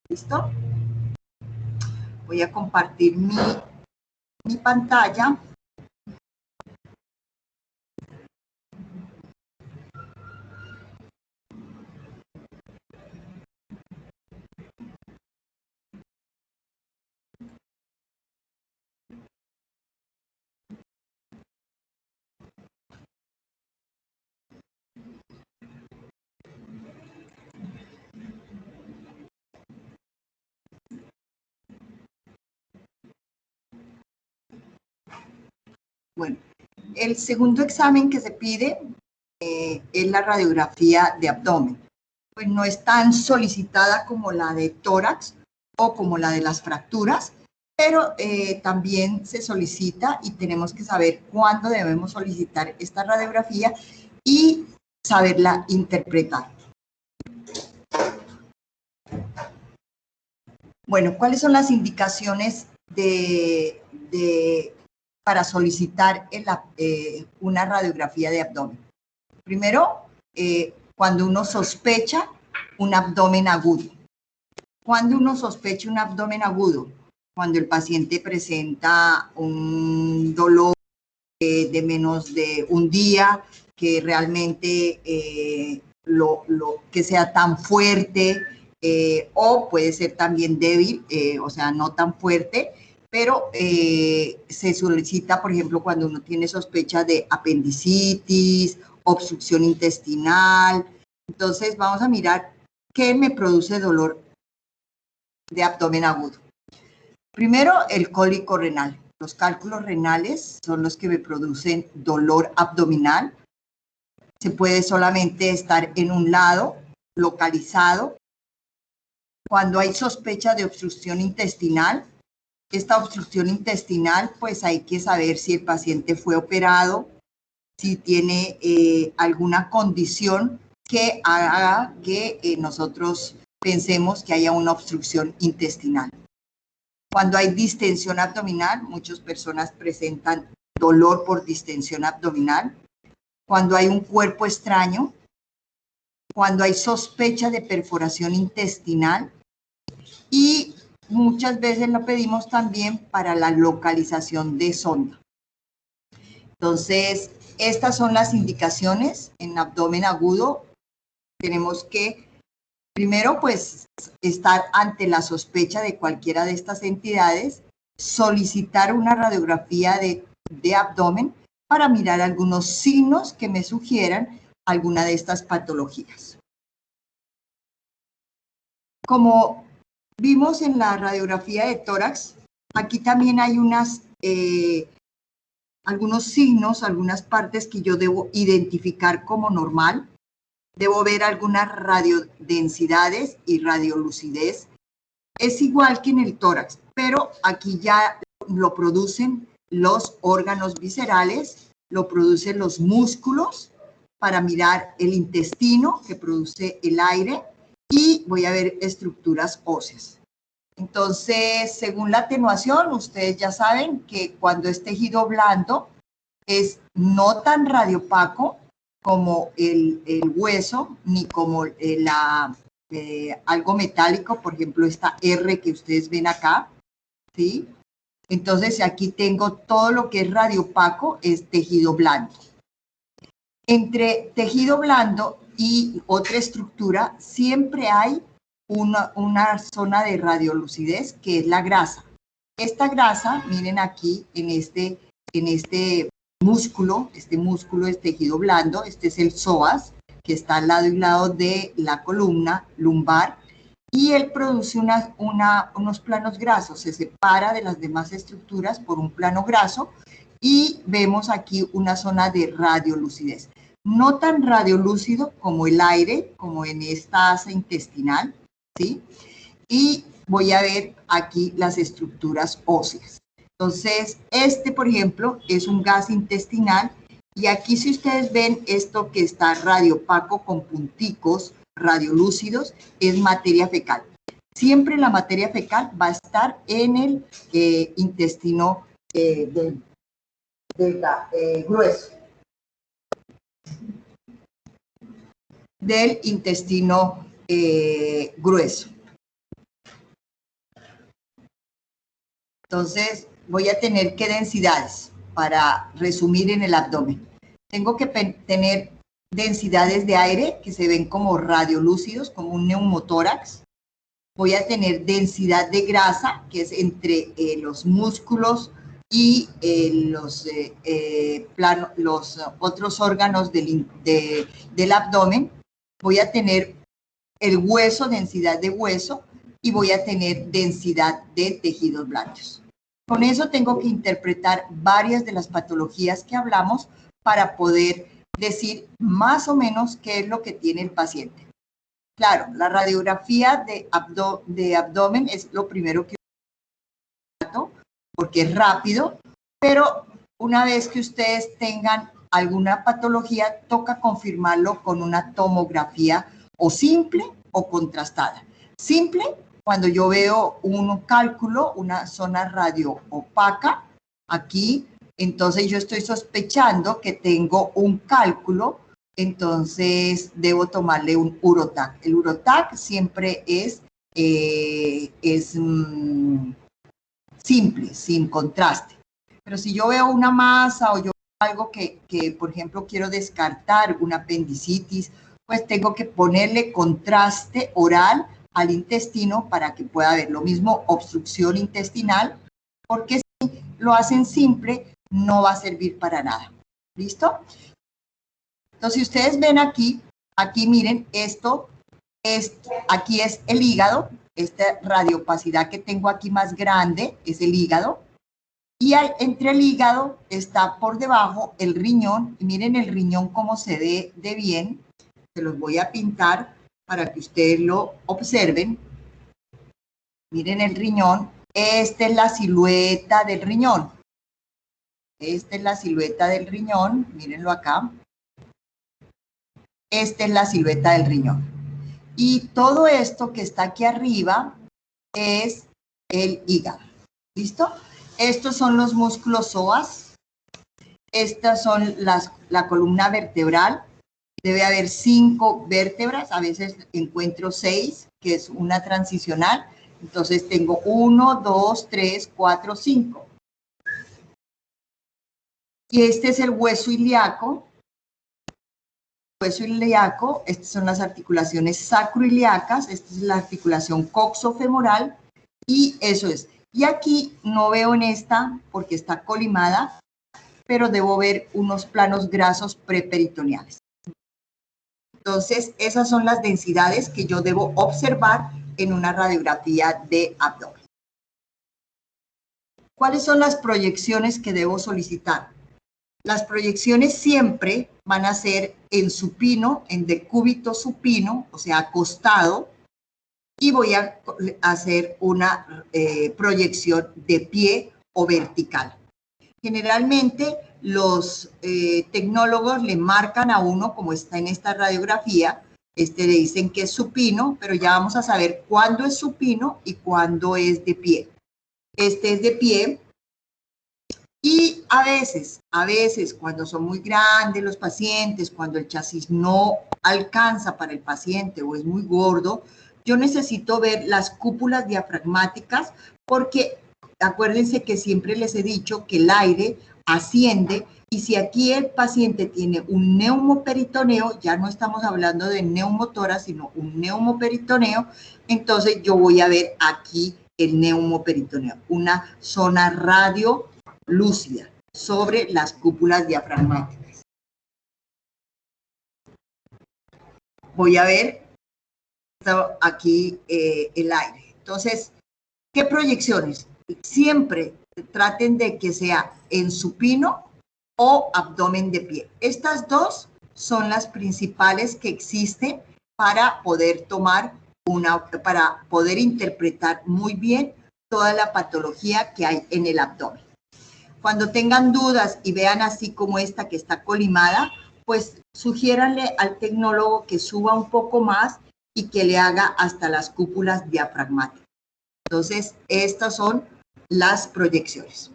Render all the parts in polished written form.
¿Listo? Voy a compartir mi pantalla. Bueno, el segundo examen que se pide es la radiografía de abdomen. Pues no es tan solicitada como la de tórax o como la de las fracturas, pero también se solicita y tenemos que saber cuándo debemos solicitar esta radiografía y saberla interpretar. Bueno, ¿cuáles son las indicaciones para solicitar una radiografía de abdomen? Primero, cuando uno sospecha un abdomen agudo. Cuando uno sospecha un abdomen agudo, cuando el paciente presenta un dolor de menos de un día, que realmente que sea tan fuerte, o puede ser también débil, o sea, no tan fuerte, pero se solicita, por ejemplo, cuando uno tiene sospecha de apendicitis, obstrucción intestinal. Entonces, vamos a mirar qué me produce dolor de abdomen agudo. Primero, el cólico renal. Los cálculos renales son los que me producen dolor abdominal. Se puede solamente estar en un lado, localizado. Cuando hay sospecha de obstrucción intestinal, esta obstrucción intestinal, pues hay que saber si el paciente fue operado, si tiene alguna condición que haga que nosotros pensemos que haya una obstrucción intestinal. Cuando hay distensión abdominal, muchas personas presentan dolor por distensión abdominal. Cuando hay un cuerpo extraño, cuando hay sospecha de perforación intestinal, y muchas veces lo pedimos también para la localización de sonda. Entonces, estas son las indicaciones en abdomen agudo. Tenemos que, primero, pues, estar ante la sospecha de cualquiera de estas entidades, solicitar una radiografía de abdomen para mirar algunos signos que me sugieran alguna de estas patologías. Como vimos en la radiografía de tórax, aquí también hay algunos signos, algunas partes que yo debo identificar como normal. Debo ver algunas radiodensidades y radiolucidez. Es igual que en el tórax, pero aquí ya lo producen los órganos viscerales, lo producen los músculos para mirar el intestino que produce el aire, y voy a ver estructuras óseas. Entonces, según la atenuación, ustedes ya saben que cuando es tejido blando es no tan radiopaco como el hueso, ni como algo metálico, por ejemplo, esta R que ustedes ven acá, ¿sí? Entonces, aquí tengo todo lo que es radiopaco, es tejido blando. Entre tejido blando y otra estructura siempre hay una zona de radiolucidez, que es la grasa. Esta grasa, miren aquí en este músculo, este músculo es tejido blando, este es el psoas, que está al lado y lado de la columna lumbar, y él produce unos planos grasos, se separa de las demás estructuras por un plano graso, y vemos aquí una zona de radiolucidez. No tan radiolúcido como el aire, como en esta asa intestinal, ¿sí? Y voy a ver aquí las estructuras óseas. Entonces, por ejemplo, es un gas intestinal, y aquí, si ustedes ven esto que está radiopaco con punticos radiolúcidos, es materia fecal. Siempre la materia fecal va a estar en el intestino grueso. Del intestino grueso. Entonces, voy a tener ¿qué densidades para resumir en el abdomen? Tengo que tener densidades de aire que se ven como radiolúcidos, como un neumotórax. Voy a tener densidad de grasa, que es entre los músculos y los otros órganos del abdomen. Voy a tener el hueso, densidad de hueso, y voy a tener densidad de tejidos blandos. Con eso tengo que interpretar varias de las patologías que hablamos para poder decir más o menos qué es lo que tiene el paciente. Claro, la radiografía de abdomen es lo primero que porque es rápido, pero una vez que ustedes tengan alguna patología, toca confirmarlo con una tomografía o simple o contrastada. Simple, cuando yo veo un cálculo, una zona radio opaca, aquí, entonces yo estoy sospechando que tengo un cálculo, entonces debo tomarle un urotac. El urotac siempre es simple, sin contraste. Pero si yo veo una masa o yo veo algo que, por ejemplo, quiero descartar una apendicitis, pues tengo que ponerle contraste oral al intestino para que pueda ver. Lo mismo obstrucción intestinal, porque si lo hacen simple, no va a servir para nada. ¿Listo? Entonces, si ustedes ven aquí miren, aquí es el hígado. Esta radiopacidad que tengo aquí más grande es el hígado. Y entre el hígado está por debajo el riñón. Y miren el riñón cómo se ve de bien. Se los voy a pintar para que ustedes lo observen. Miren el riñón. Esta es la silueta del riñón. Esta es la silueta del riñón. Mírenlo acá. Esta es la silueta del riñón. Y todo esto que está aquí arriba es el hígado. ¿Listo? Estos son los músculos psoas. Estas son la columna vertebral. Debe haber 5 vértebras. A veces encuentro 6, que es una transicional. Entonces tengo 1, 2, 3, 4, 5. Y este es el hueso ilíaco. Hueso ilíaco, estas son las articulaciones sacroiliacas, esta es la articulación coxofemoral y eso es. Y aquí no veo en esta porque está colimada, pero debo ver unos planos grasos preperitoneales. Entonces, esas son las densidades que yo debo observar en una radiografía de abdomen. ¿Cuáles son las proyecciones que debo solicitar? Las proyecciones siempre van a ser en supino, en decúbito supino, o sea, acostado, y voy a hacer una proyección de pie o vertical. Generalmente los tecnólogos le marcan a uno, como está en esta radiografía, le dicen que es supino, pero ya vamos a saber cuándo es supino y cuándo es de pie. Este es de pie. Y a veces, cuando son muy grandes los pacientes, cuando el chasis no alcanza para el paciente o es muy gordo, yo necesito ver las cúpulas diafragmáticas porque acuérdense que siempre les he dicho que el aire asciende y si aquí el paciente tiene un neumoperitoneo, ya no estamos hablando de neumotórax, sino un neumoperitoneo, entonces yo voy a ver aquí el neumoperitoneo, una zona radiolúcida sobre las cúpulas diafragmáticas. Voy a ver aquí el aire. Entonces, ¿qué proyecciones? Siempre traten de que sea en supino o abdomen de pie. Estas dos son las principales que existen para poder para poder interpretar muy bien toda la patología que hay en el abdomen. Cuando tengan dudas y vean así como esta que está colimada, pues sugiéranle al tecnólogo que suba un poco más y que le haga hasta las cúpulas diafragmáticas. Entonces, estas son las proyecciones.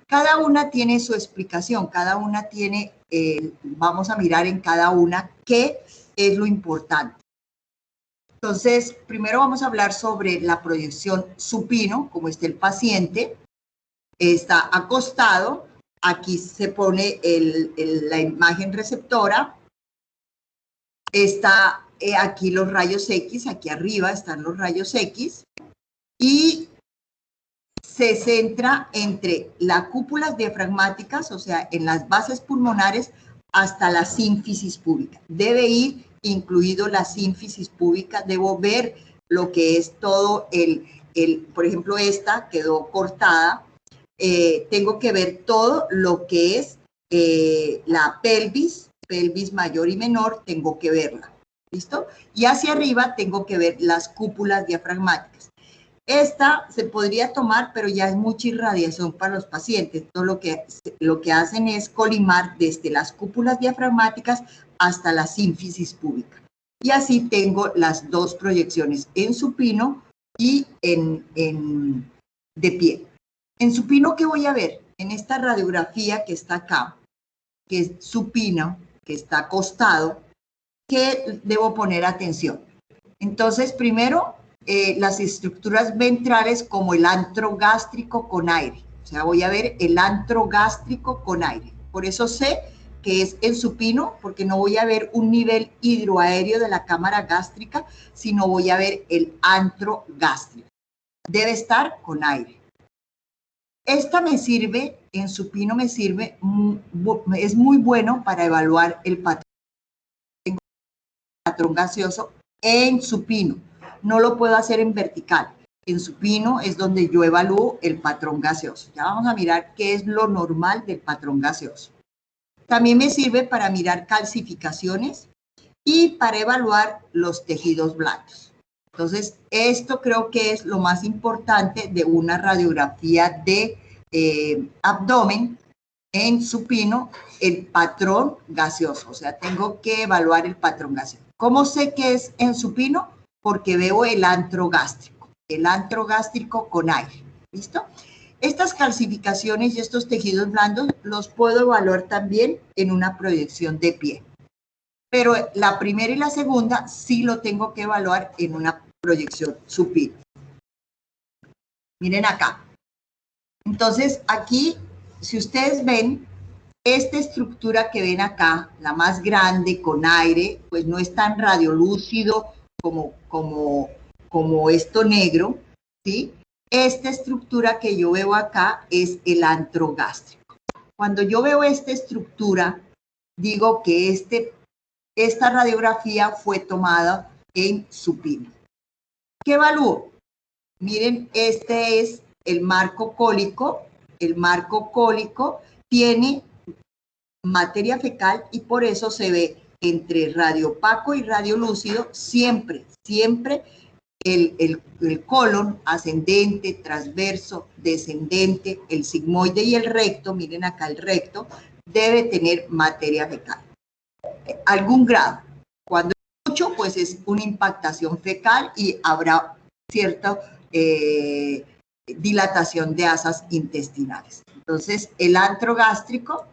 Cada una tiene su explicación, cada una tiene, vamos a mirar en cada una qué es lo importante. Entonces, primero vamos a hablar sobre la proyección supino, como está el paciente. está acostado, aquí se pone la imagen receptora, está aquí los rayos X, aquí arriba están los rayos X, y se centra entre las cúpulas diafragmáticas, o sea, en las bases pulmonares, hasta la sínfisis púbica. Debe ir incluido la sínfisis púbica, debo ver lo que es todo por ejemplo, esta quedó cortada, tengo que ver todo lo que es la pelvis mayor y menor, tengo que verla, ¿listo? Y hacia arriba tengo que ver las cúpulas diafragmáticas. Esta se podría tomar, pero ya es mucha irradiación para los pacientes. Todo lo que hacen es colimar desde las cúpulas diafragmáticas hasta la sínfisis púbica. Y así tengo las dos proyecciones, en supino y de pie. En supino, ¿qué voy a ver? En esta radiografía que está acá, que es supino, que está acostado, ¿qué debo poner atención? Entonces, primero, las estructuras ventrales como el antro gástrico con aire. O sea, voy a ver el antro gástrico con aire. Por eso sé que es en supino, porque no voy a ver un nivel hidroaéreo de la cámara gástrica, sino voy a ver el antro gástrico. Debe estar con aire. Esta me sirve, en supino me sirve, es muy bueno para evaluar el patrón gaseoso en supino. No lo puedo hacer en vertical. En supino es donde yo evalúo el patrón gaseoso. Ya vamos a mirar qué es lo normal del patrón gaseoso. También me sirve para mirar calcificaciones y para evaluar los tejidos blandos. Entonces, esto creo que es lo más importante de una radiografía de abdomen en supino, el patrón gaseoso. O sea, tengo que evaluar el patrón gaseoso. ¿Cómo sé que es en supino? Porque veo el antro gástrico con aire. ¿Listo? Estas calcificaciones y estos tejidos blandos los puedo evaluar también en una proyección de pie. Pero la primera y la segunda sí lo tengo que evaluar en una proyección supino. Miren acá. Entonces, aquí, si ustedes ven, esta estructura que ven acá, la más grande con aire, pues no es tan radiolúcido como esto negro, ¿sí? Esta estructura que yo veo acá es el antro gástrico. Cuando yo veo esta estructura, digo que esta radiografía fue tomada en supino. ¿Qué evalúo? Miren, este es el marco cólico. El marco cólico tiene materia fecal y por eso se ve entre radiopaco y radiolúcido siempre el colon ascendente, transverso, descendente, el sigmoide y el recto, miren acá el recto, debe tener materia fecal. Algún grado. Cuando es mucho, pues es una impactación fecal y habrá cierta dilatación de asas intestinales. Entonces, el antro gástrico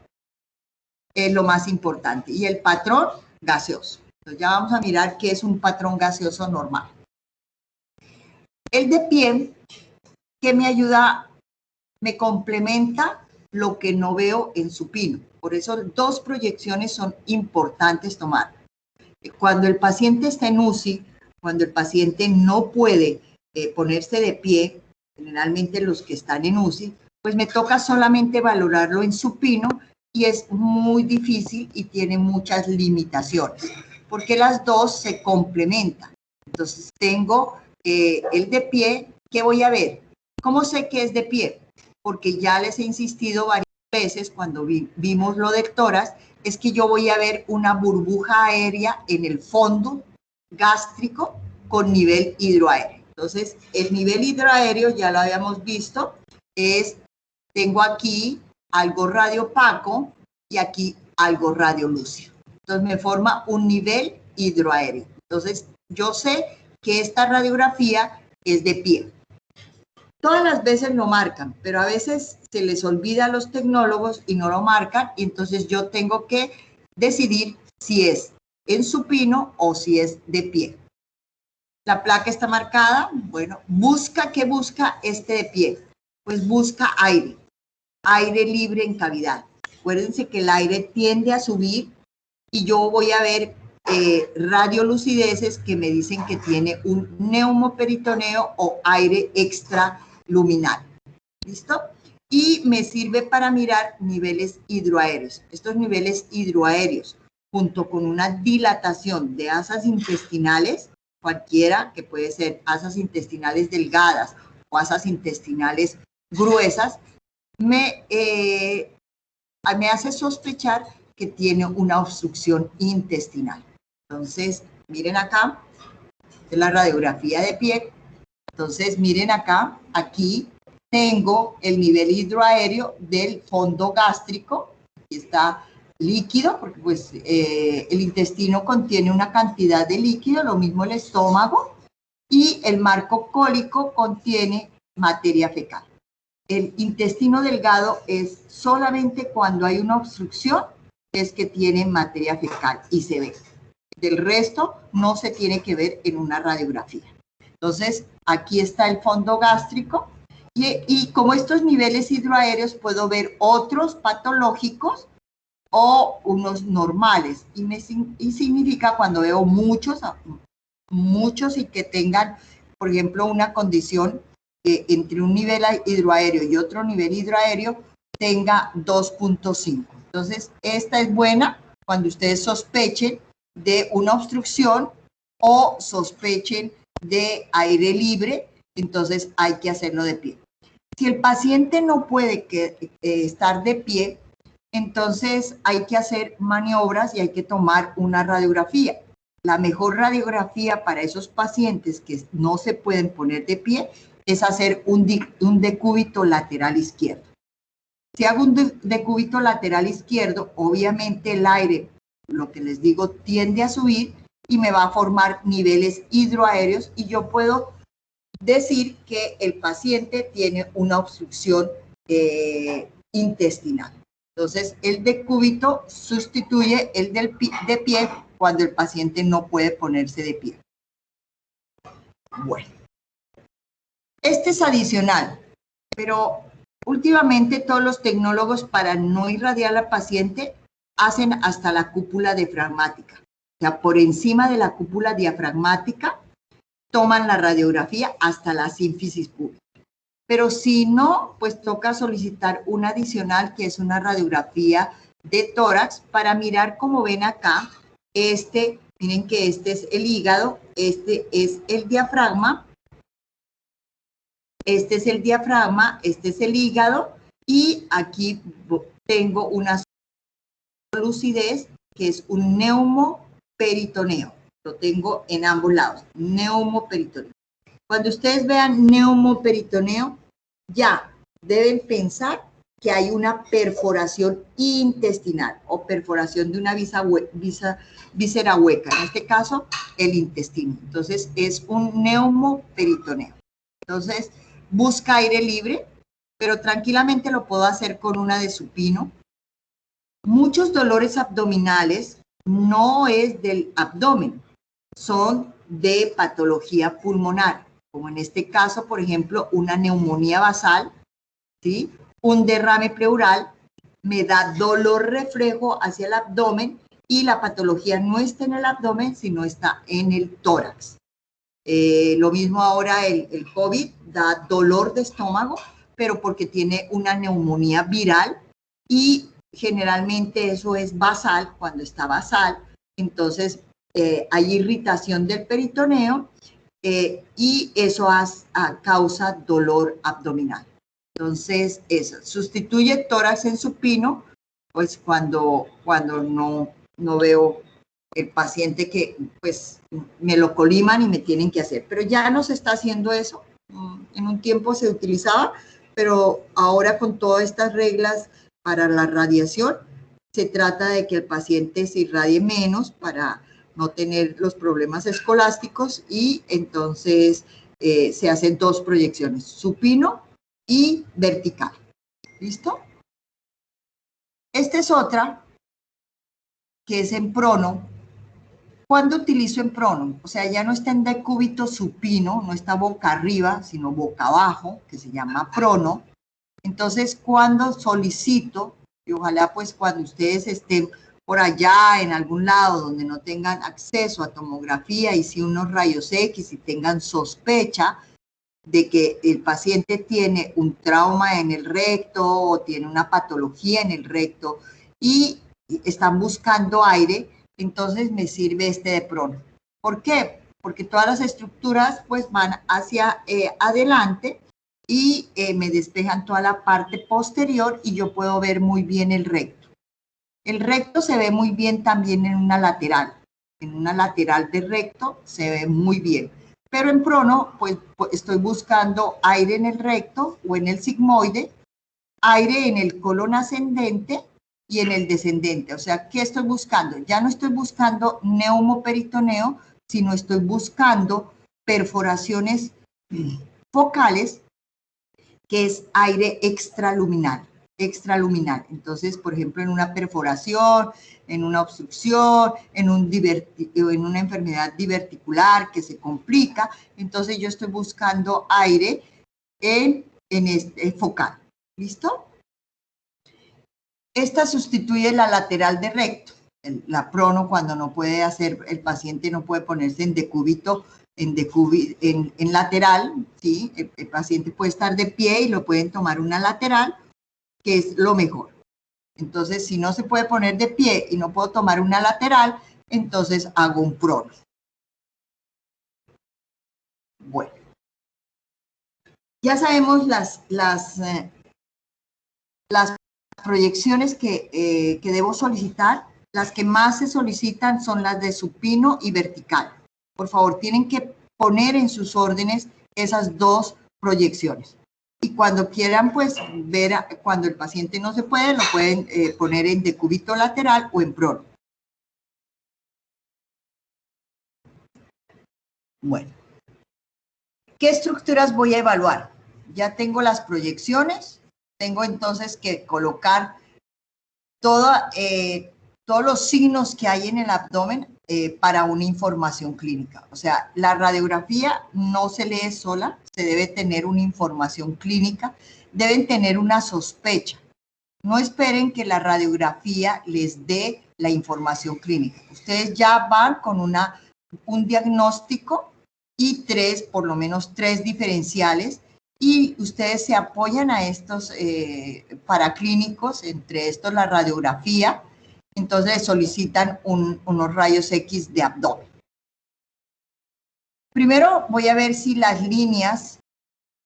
es lo más importante. Y el patrón gaseoso. Entonces, ya vamos a mirar qué es un patrón gaseoso normal. El de pie, que me ayuda, me complementa lo que no veo en supino. Por eso, dos proyecciones son importantes tomar. Cuando el paciente está en UCI, cuando el paciente no puede ponerse de pie, generalmente los que están en UCI, pues me toca solamente valorarlo en supino y es muy difícil y tiene muchas limitaciones, porque las dos se complementan. Entonces tengo el de pie, ¿qué voy a ver? ¿Cómo sé que es de pie? Porque ya les he insistido varias veces cuando vimos lo del tórax, es que yo voy a ver una burbuja aérea en el fondo gástrico con nivel hidroaéreo. Entonces, el nivel hidroaéreo, ya lo habíamos visto, tengo aquí algo radiopaco y aquí algo radiolúcido. Entonces, me forma un nivel hidroaéreo. Entonces, yo sé que esta radiografía es de pie. Todas las veces lo marcan, pero a veces se les olvida a los tecnólogos y no lo marcan, y entonces yo tengo que decidir si es en supino o si es de pie. La placa está marcada, bueno, ¿qué busca este de pie? Pues busca aire. aire libre en cavidad. Acuérdense que el aire tiende a subir y yo voy a ver radiolucideces que me dicen que tiene un neumoperitoneo o aire extraluminal. ¿Listo? Y me sirve para mirar niveles hidroaéreos. Estos niveles hidroaéreos, junto con una dilatación de asas intestinales, cualquiera, que puede ser asas intestinales delgadas o asas intestinales gruesas, me hace sospechar que tiene una obstrucción intestinal. Entonces, miren acá, es la radiografía de pie. Entonces, miren acá, aquí tengo el nivel hidroaéreo del fondo gástrico. Aquí está líquido, porque pues el intestino contiene una cantidad de líquido, lo mismo el estómago, y el marco cólico contiene materia fecal. El intestino delgado es solamente cuando hay una obstrucción, es que tiene materia fecal y se ve. Del resto no se tiene que ver en una radiografía. Entonces, aquí está el fondo gástrico y como estos niveles hidroaéreos puedo ver otros patológicos o unos normales. Y significa cuando veo muchos y que tengan, por ejemplo, una condición entre un nivel hidroaéreo y otro nivel hidroaéreo tenga 2.5. Entonces, esta es buena cuando ustedes sospechen de una obstrucción o sospechen de aire libre, entonces hay que hacerlo de pie. Si el paciente no puede estar de pie, entonces hay que hacer maniobras y hay que tomar una radiografía. La mejor radiografía para esos pacientes que no se pueden poner de pie es hacer un decúbito lateral izquierdo. Si hago un decúbito lateral izquierdo, obviamente el aire, lo que les digo, tiende a subir y me va a formar niveles hidroaéreos y yo puedo decir que el paciente tiene una obstrucción intestinal. Entonces, el decúbito sustituye el de pie cuando el paciente no puede ponerse de pie. Bueno, este es adicional, pero últimamente todos los tecnólogos, para no irradiar al paciente, hacen hasta la cúpula diafragmática. O sea, por encima de la cúpula diafragmática, toman la radiografía hasta la sínfisis pública. Pero si no, pues toca solicitar una adicional, que es una radiografía de tórax, para mirar, como ven acá, miren que este es el hígado, este es el diafragma, este es el diafragma, este es el hígado, y aquí tengo una lucidez, que es un neumoperitoneo. Lo tengo en ambos lados, neumoperitoneo. Cuando ustedes vean neumoperitoneo, ya deben pensar que hay una perforación intestinal o perforación de una víscera hueca, en este caso el intestino. Entonces es un neumoperitoneo. Entonces busca aire libre, pero tranquilamente lo puedo hacer con una de supino. Muchos dolores abdominales no es del abdomen, son de patología pulmonar, como en este caso, por ejemplo, una neumonía basal, ¿sí? Un derrame pleural, me da dolor reflejo hacia el abdomen y la patología no está en el abdomen, sino está en el tórax. Lo mismo ahora el COVID da dolor de estómago, pero porque tiene una neumonía viral y generalmente eso es basal. Cuando está basal, entonces hay irritación del peritoneo y eso causa dolor abdominal. Entonces, eso sustituye tórax en supino, pues cuando no veo el paciente que pues me lo coliman y me tienen que hacer. Pero ya no se está haciendo eso. En un tiempo se utilizaba, pero ahora con todas estas reglas para la radiación, se trata de que el paciente se irradie menos para no tener los problemas escolásticos y entonces se hacen dos proyecciones, supino y vertical. ¿Listo? Esta es otra, que es en prono. ¿Cuándo utilizo en prono? O sea, ya no está en decúbito supino, no está boca arriba, sino boca abajo, que se llama prono. Entonces, cuando solicito, y ojalá pues cuando ustedes estén por allá en algún lado donde no tengan acceso a tomografía y sí unos rayos X y tengan sospecha de que el paciente tiene un trauma en el recto o tiene una patología en el recto y están buscando aire, entonces me sirve este de Prono. ¿Por qué? Porque todas las estructuras pues van hacia adelante y me despejan toda la parte posterior y yo puedo ver muy bien el recto. El recto se ve muy bien también en una lateral. En una lateral de recto se ve muy bien. Pero en Prono, pues estoy buscando aire en el recto o en el sigmoide, aire en el colon ascendente y en el descendente. O sea, ¿qué estoy buscando? Ya no estoy buscando neumoperitoneo, sino estoy buscando perforaciones focales, que es aire extraluminal. Entonces, por ejemplo, en una perforación, en una obstrucción, en una enfermedad diverticular que se complica, entonces yo estoy buscando aire en este focal. ¿Listo? Esta sustituye la lateral de recto, la Prono, cuando no puede hacer, el paciente no puede ponerse en decúbito, en lateral, ¿sí? El paciente puede estar de pie y lo pueden tomar una lateral, que es lo mejor. Entonces, si no se puede poner de pie y no puedo tomar una lateral, entonces hago un Prono. Bueno, ya sabemos las proyecciones que debo solicitar. Las que más se solicitan son las de supino y vertical. Por favor, tienen que poner en sus órdenes esas dos proyecciones. Y cuando quieran, pues, ver cuando el paciente no se puede, lo pueden poner en decúbito lateral o en Prono. Bueno, ¿qué estructuras voy a evaluar? Ya tengo las proyecciones, tengo entonces que colocar todos los signos que hay en el abdomen para una información clínica. O sea, la radiografía no se lee sola, se debe tener una información clínica, deben tener una sospecha. No esperen que la radiografía les dé la información clínica. Ustedes ya van con un diagnóstico y por lo menos tres diferenciales, y ustedes se apoyan a estos paraclínicos, entre estos la radiografía, entonces solicitan unos rayos X de abdomen. Primero voy a ver si las líneas,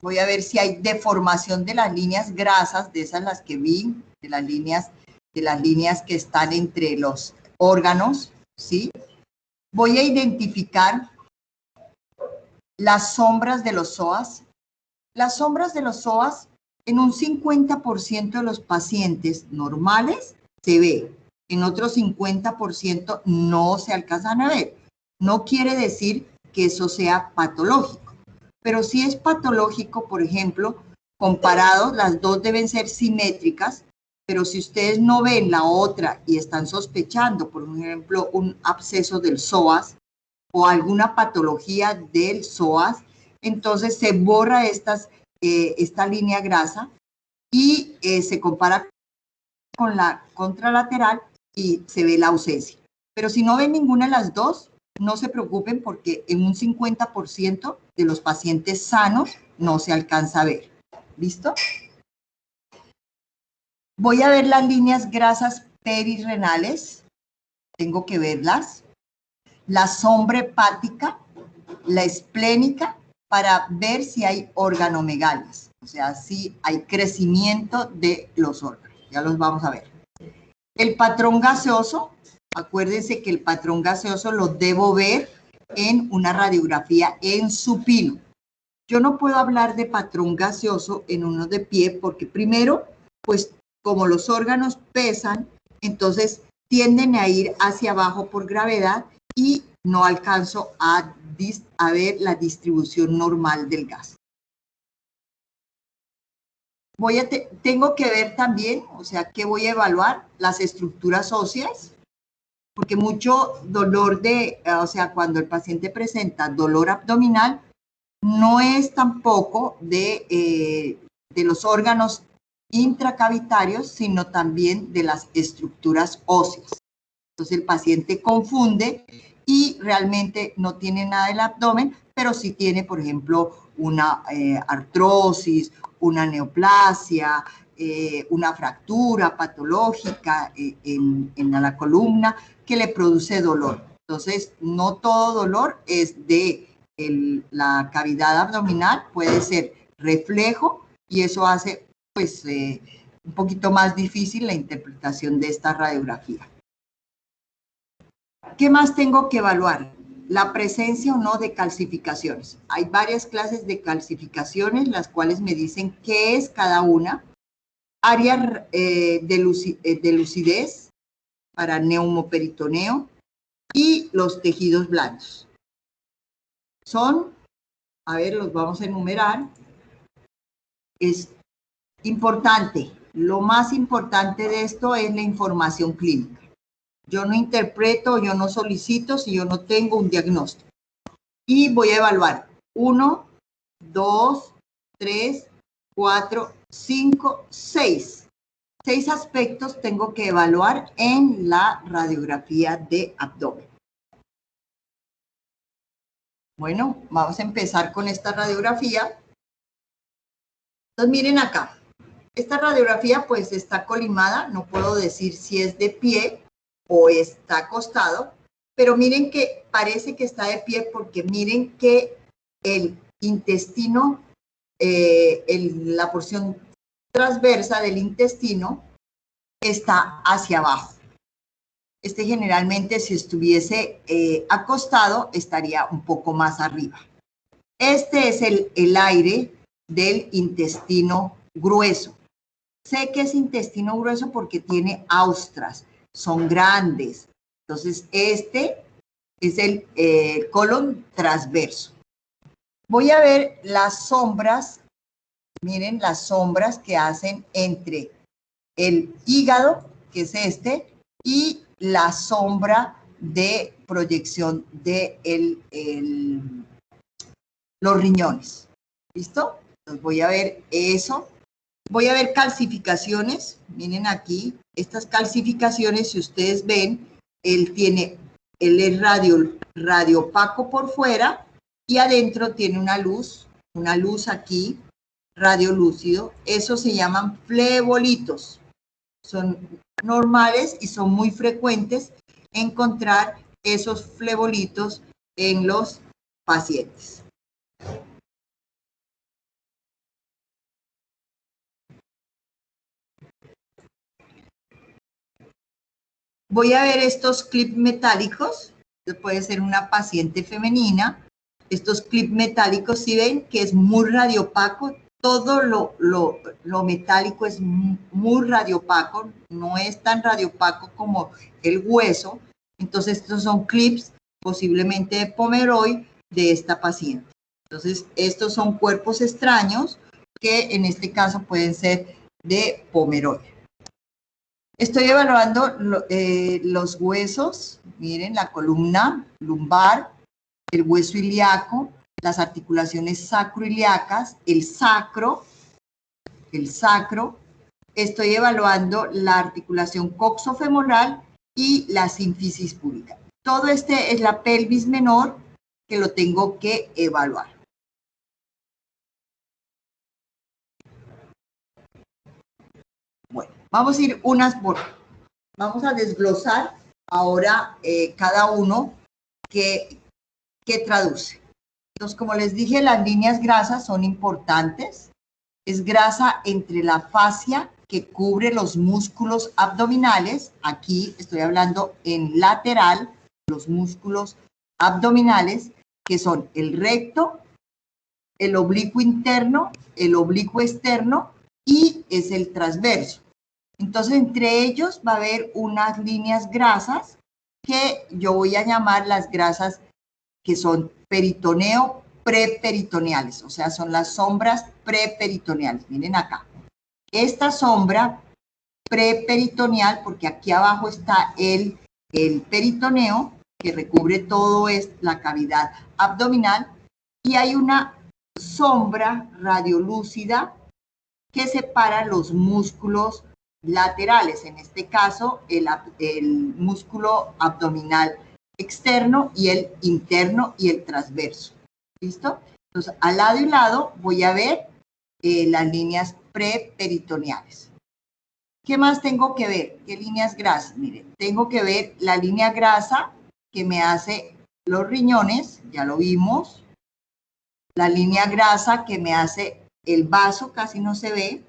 voy a ver si hay deformación de las líneas grasas, de esas las que vi, de las líneas que están entre los órganos, ¿sí? Voy a identificar las sombras de los psoas. Las sombras de los psoas, en un 50% de los pacientes normales se ve, en otro 50% no se alcanzan a ver. No quiere decir que eso sea patológico, pero si es patológico, por ejemplo, comparados, las dos deben ser simétricas, pero si ustedes no ven la otra y están sospechando, por ejemplo, un absceso del psoas o alguna patología del psoas, entonces se borra esta línea grasa y se compara con la contralateral y se ve la ausencia. Pero si no ven ninguna de las dos, no se preocupen, porque en un 50% de los pacientes sanos no se alcanza a ver. ¿Listo? Voy a ver las líneas grasas perirrenales, tengo que verlas, la sombra hepática, la esplénica, para ver si hay organomegalias, o sea, si hay crecimiento de los órganos. Ya los vamos a ver. El patrón gaseoso, acuérdense que el patrón gaseoso lo debo ver en una radiografía en supino. Yo no puedo hablar de patrón gaseoso en uno de pie porque primero, pues como los órganos pesan, entonces tienden a ir hacia abajo por gravedad y no alcanzo a ver la distribución normal del gas. Tengo que ver también, o sea, que voy a evaluar las estructuras óseas, porque mucho dolor o sea, cuando el paciente presenta dolor abdominal, no es tampoco de los órganos intracavitarios, sino también de las estructuras óseas. Entonces el paciente confunde y realmente no tiene nada del abdomen, pero sí tiene, por ejemplo, una artrosis, una neoplasia, una fractura patológica en la columna que le produce dolor. Entonces, no todo dolor es de la cavidad abdominal, puede ser reflejo y eso hace pues un poquito más difícil la interpretación de esta radiografía. ¿Qué más tengo que evaluar? La presencia o no de calcificaciones. Hay varias clases de calcificaciones, las cuales me dicen qué es cada una. Área de lucidez para neumoperitoneo y los tejidos blandos. Son, a ver, los vamos a enumerar. Es importante, lo más importante de esto es la información clínica. Yo no interpreto, yo no solicito si yo no tengo un diagnóstico. Y voy a evaluar 1, 2, 3, 4, 5, 6. 6 aspectos tengo que evaluar en la radiografía de abdomen. Bueno, vamos a empezar con esta radiografía. Entonces miren acá. Esta radiografía pues está colimada, no puedo decir si es de pie o está acostado, pero miren que parece que está de pie porque miren que el intestino, la porción transversa del intestino está hacia abajo. Este generalmente si estuviese acostado estaría un poco más arriba. Este es el aire del intestino grueso. Sé que es intestino grueso porque tiene austras, son grandes. Entonces, este es el colon transverso. Voy a ver las sombras, miren las sombras que hacen entre el hígado, que es este, y la sombra de proyección de los riñones. ¿Listo? Entonces voy a ver eso. Voy a ver calcificaciones, miren aquí, estas calcificaciones, si ustedes ven, él es radiopaco por fuera y adentro tiene una luz aquí, radiolúcido, eso se llaman flebolitos, son normales y son muy frecuentes encontrar esos flebolitos en los pacientes. Voy a ver estos clips metálicos, puede ser una paciente femenina, estos clips metálicos, si ven que es muy radiopaco, todo lo metálico es muy radiopaco, no es tan radiopaco como el hueso, entonces estos son clips posiblemente de Pomeroy de esta paciente. Entonces estos son cuerpos extraños que en este caso pueden ser de Pomeroy. Estoy evaluando los huesos, miren, la columna lumbar, el hueso ilíaco, las articulaciones sacroiliacas, el sacro. Estoy evaluando la articulación coxofemoral y la sínfisis púbica. Todo este es la pelvis menor que lo tengo que evaluar. Bueno, vamos a ir vamos a desglosar ahora cada uno que traduce. Entonces, como les dije, las líneas grasas son importantes. Es grasa entre la fascia que cubre los músculos abdominales. Aquí estoy hablando en lateral, los músculos abdominales, que son el recto, el oblicuo interno, el oblicuo externo y es el transverso. Entonces, entre ellos va a haber unas líneas grasas que yo voy a llamar las grasas que son peritoneo preperitoneales, o sea, son las sombras preperitoneales. Miren acá. Esta sombra preperitoneal, porque aquí abajo está el peritoneo, que recubre todo la cavidad abdominal, y hay una sombra radiolúcida que separa los músculos laterales, en este caso el músculo abdominal externo y el interno y el transverso. ¿Listo? Entonces, al lado y lado voy a ver las líneas preperitoneales. ¿Qué más tengo que ver? ¿Qué líneas grasas? Miren, tengo que ver la línea grasa que me hace los riñones, ya lo vimos. La línea grasa que me hace el vaso, casi no se ve.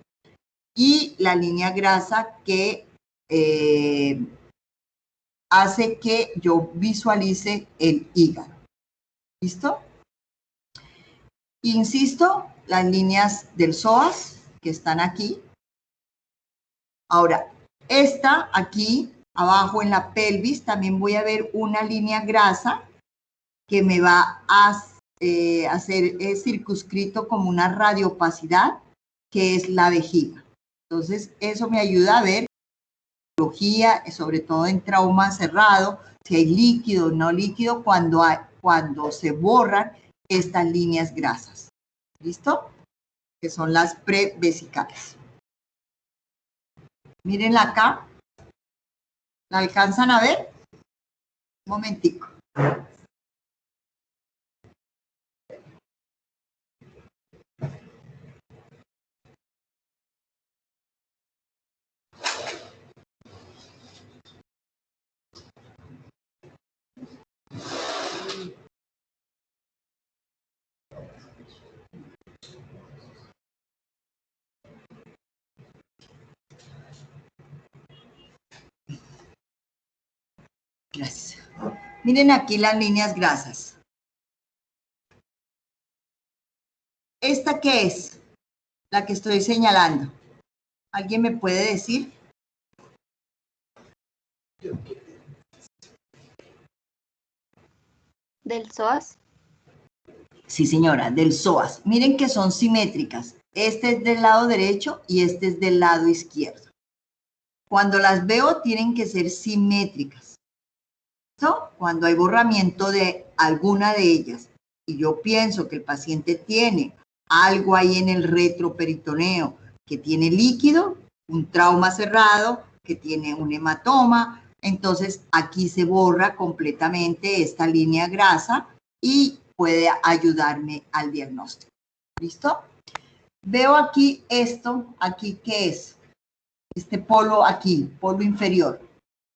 Y la línea grasa que hace que yo visualice el hígado. ¿Listo? Insisto, las líneas del psoas que están aquí. Ahora, esta aquí, abajo en la pelvis, también voy a ver una línea grasa que me va a hacer circunscrito como una radiopacidad, que es la vejiga. Entonces, eso me ayuda a ver sobre todo en trauma cerrado, si hay líquido o no líquido, cuando se borran estas líneas grasas. ¿Listo? Que son las prevesicales. Mírenla acá. ¿La alcanzan a ver? Un momentico. Gracias. Miren aquí las líneas grasas. ¿Esta qué es? La que estoy señalando. ¿Alguien me puede decir? ¿Del psoas? Sí, señora, del psoas. Miren que son simétricas. Este es del lado derecho y este es del lado izquierdo. Cuando las veo, tienen que ser simétricas. ¿No? Cuando hay borramiento de alguna de ellas y yo pienso que el paciente tiene algo ahí en el retroperitoneo, que tiene líquido, un trauma cerrado, que tiene un hematoma, entonces aquí se borra completamente esta línea grasa y puede ayudarme al diagnóstico. ¿Listo? Veo aquí esto, aquí ¿qué es? Este polo aquí, polo inferior,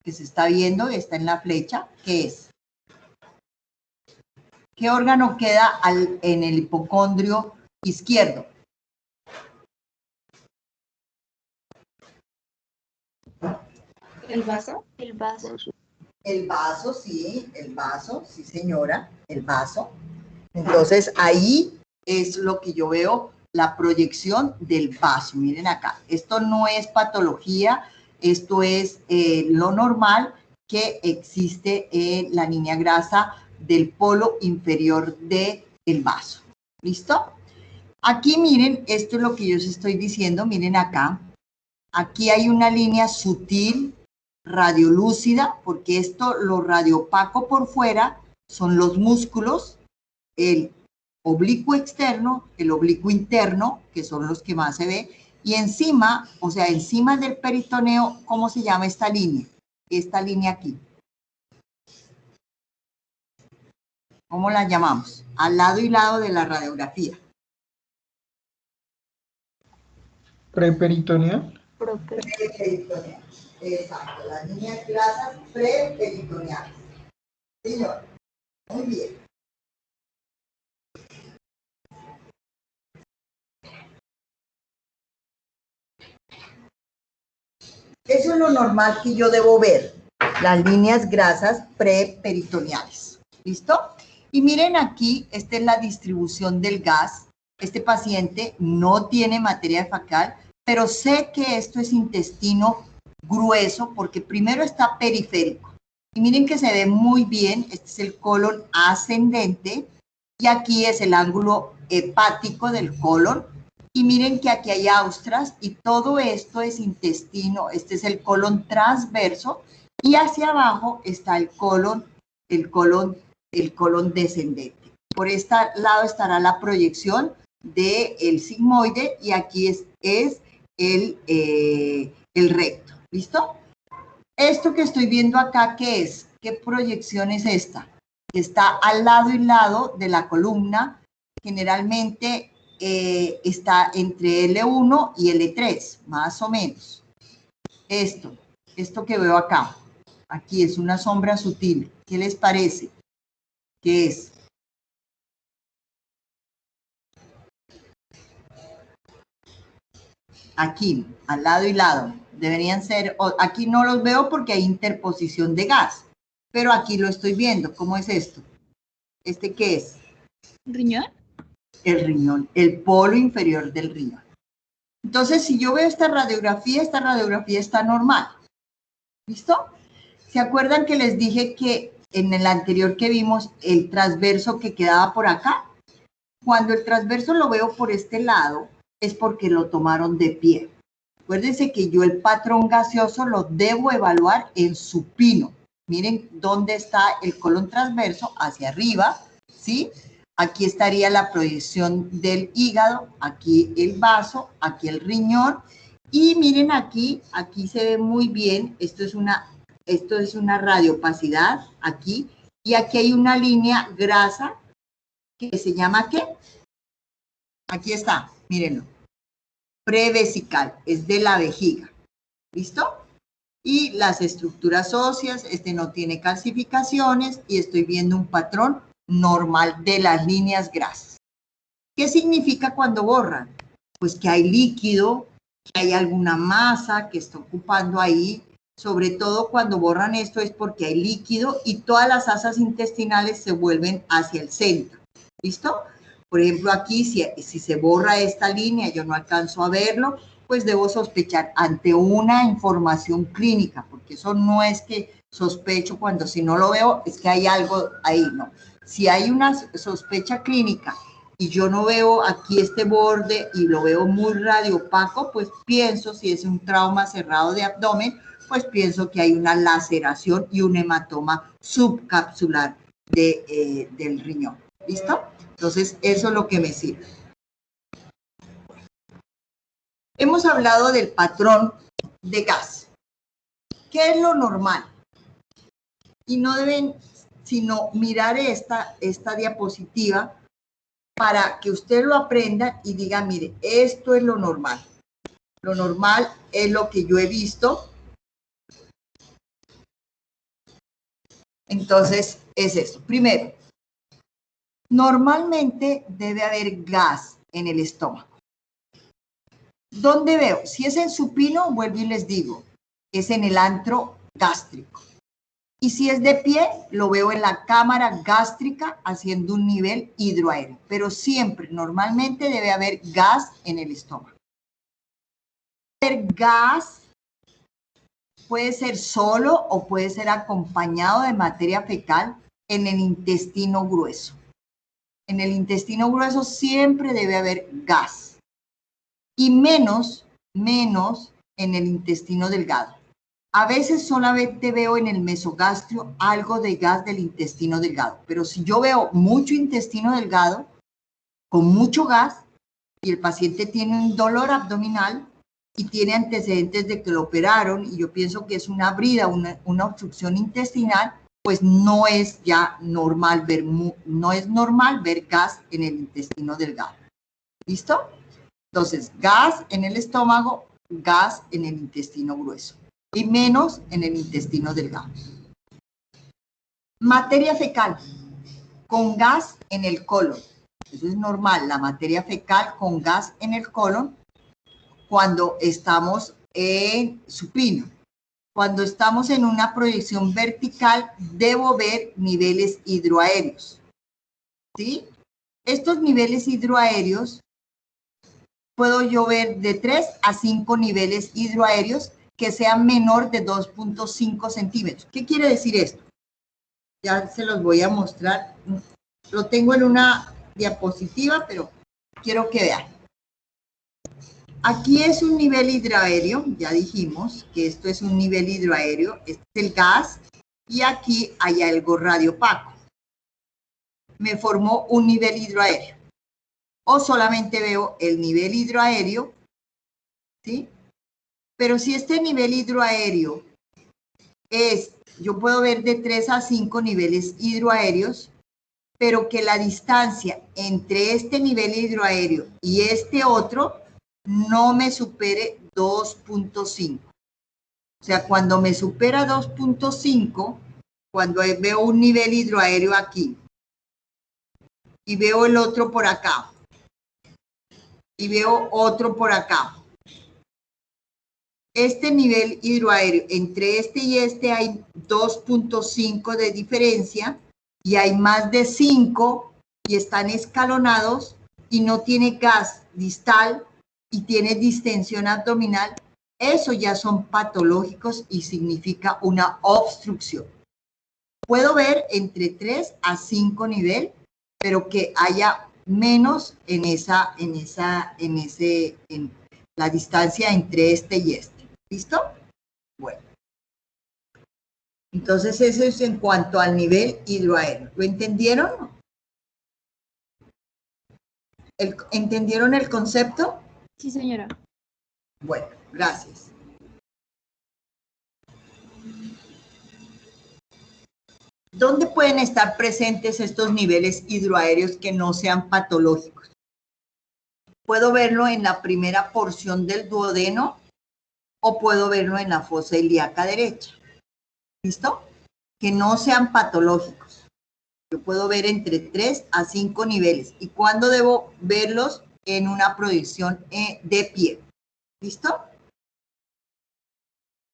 que se está viendo, está en la flecha, ¿qué es? ¿Qué órgano queda en el hipocondrio izquierdo? ¿El vaso? El vaso. El vaso, sí, señora, el vaso. Entonces, ahí es lo que yo veo, la proyección del vaso. Miren acá, esto no es patología, esto es lo normal que existe en la línea grasa del polo inferior del vaso. ¿Listo? Aquí miren, esto es lo que yo os estoy diciendo, miren acá. Aquí hay una línea sutil, radiolúcida, porque esto, lo radiopaco por fuera, son los músculos, el oblicuo externo, el oblicuo interno, que son los que más se ve, y encima, o sea, encima del peritoneo, ¿cómo se llama esta línea? Esta línea aquí. ¿Cómo la llamamos? Al lado y lado de la radiografía. Preperitoneal. Preperitoneal. Exacto, las líneas grasas preperitoneales. Señor, muy bien. Eso es lo normal que yo debo ver, las líneas grasas preperitoneales. ¿Listo? Y miren aquí, esta es la distribución del gas. Este paciente no tiene materia fecal, pero sé que esto es intestino grueso porque primero está periférico. Y miren que se ve muy bien, este es el colon ascendente y aquí es el ángulo hepático del colon. Y miren que aquí hay austras y todo esto es intestino, este es el colon transverso y hacia abajo está el colon descendente. Por este lado estará la proyección del sigmoide y aquí es el recto. ¿Listo? Esto que estoy viendo acá, ¿qué es? ¿Qué proyección es esta? Que está al lado y lado de la columna, generalmente está entre L1 y L3, más o menos. Esto que veo acá, aquí es una sombra sutil. ¿Qué les parece? ¿Qué es? Aquí, al lado y lado, deberían ser, aquí no los veo porque hay interposición de gas, pero aquí lo estoy viendo. ¿Cómo es esto? ¿Este qué es? ¿Riñón? El riñón, el polo inferior del riñón. Entonces, si yo veo esta radiografía está normal. ¿Listo? ¿Se acuerdan que les dije que en el anterior que vimos el transverso que quedaba por acá? Cuando el transverso lo veo por este lado, es porque lo tomaron de pie. Acuérdense que yo el patrón gaseoso lo debo evaluar en supino. Miren dónde está el colon transverso, hacia arriba, ¿sí? Aquí estaría la proyección del hígado, aquí el vaso, aquí el riñón. Y miren aquí se ve muy bien, esto es una radiopacidad, aquí. Y aquí hay una línea grasa que se llama ¿qué? Aquí está, mírenlo. Prevesical, es de la vejiga. ¿Listo? Y las estructuras óseas, no tiene calcificaciones y estoy viendo un patrón normal de las líneas grasas. ¿Qué significa cuando borran? Pues que hay líquido, que hay alguna masa que está ocupando ahí. Sobre todo cuando borran esto es porque hay líquido y todas las asas intestinales se vuelven hacia el centro. ¿Listo? Por ejemplo, aquí si se borra esta línea, yo no alcanzo a verlo, pues debo sospechar ante una información clínica, porque eso no es que sospecho cuando si no lo veo es que hay algo ahí, no. Si hay una sospecha clínica y yo no veo aquí este borde y lo veo muy radiopaco, pues pienso, si es un trauma cerrado de abdomen, pues pienso que hay una laceración y un hematoma subcapsular del riñón. ¿Listo? Entonces, eso es lo que me sirve. Hemos hablado del patrón de gas. ¿Qué es lo normal? Y no deben sino mirar esta diapositiva para que usted lo aprenda y diga, mire, esto es lo normal. Lo normal es lo que yo he visto. Entonces, es esto. Primero, normalmente debe haber gas en el estómago. ¿Dónde veo? Si es en supino, vuelvo y les digo, es en el antro gástrico. Y si es de pie, lo veo en la cámara gástrica haciendo un nivel hidroaéreo. Pero siempre, normalmente debe haber gas en el estómago. El gas puede ser solo o puede ser acompañado de materia fecal en el intestino grueso. En el intestino grueso siempre debe haber gas. Y menos en el intestino delgado. A veces solamente veo en el mesogastrio algo de gas del intestino delgado, pero si yo veo mucho intestino delgado con mucho gas y el paciente tiene un dolor abdominal y tiene antecedentes de que lo operaron y yo pienso que es una brida, una obstrucción intestinal, pues no es ya normal ver gas en el intestino delgado. ¿Listo? Entonces, gas en el estómago, gas en el intestino grueso y menos en el intestino delgado. Materia fecal con gas en el colon. Eso es normal, la materia fecal con gas en el colon cuando estamos en supino. Cuando estamos en una proyección vertical, debo ver niveles hidroaéreos. ¿Sí? Estos niveles hidroaéreos puedo yo ver de 3 a 5 niveles hidroaéreos que sean menor de 2.5 centímetros. ¿Qué quiere decir esto? Ya se los voy a mostrar. Lo tengo en una diapositiva, pero quiero que vean. Aquí es un nivel hidroaéreo, ya dijimos que esto es un nivel hidroaéreo, este es el gas, y aquí hay algo radiopaco. Me formó un nivel hidroaéreo. O solamente veo el nivel hidroaéreo ¿sí? Pero si este nivel hidroaéreo es, yo puedo ver de 3 a 5 niveles hidroaéreos, pero que la distancia entre este nivel hidroaéreo y este otro no me supere 2.5. O sea, cuando me supera 2.5, cuando veo un nivel hidroaéreo aquí y veo el otro por acá y veo otro por acá, este nivel hidroaéreo, entre este y este hay 2.5 de diferencia y hay más de 5 y están escalonados y no tiene gas distal y tiene distensión abdominal, eso ya son patológicos y significa una obstrucción. Puedo ver entre 3 a 5 nivel, pero que haya menos en la distancia entre este y este. ¿Listo? Bueno. Entonces, eso es en cuanto al nivel hidroaéreo. ¿Lo entendieron? ¿Entendieron el concepto? Sí, señora. Bueno, gracias. ¿Dónde pueden estar presentes estos niveles hidroaéreos que no sean patológicos? Puedo verlo en la primera porción del duodeno o puedo verlo en la fosa ilíaca derecha. ¿Listo? Que no sean patológicos. Yo puedo ver entre 3 a 5 niveles. ¿Y cuándo debo verlos? En una proyección de pie. ¿Listo?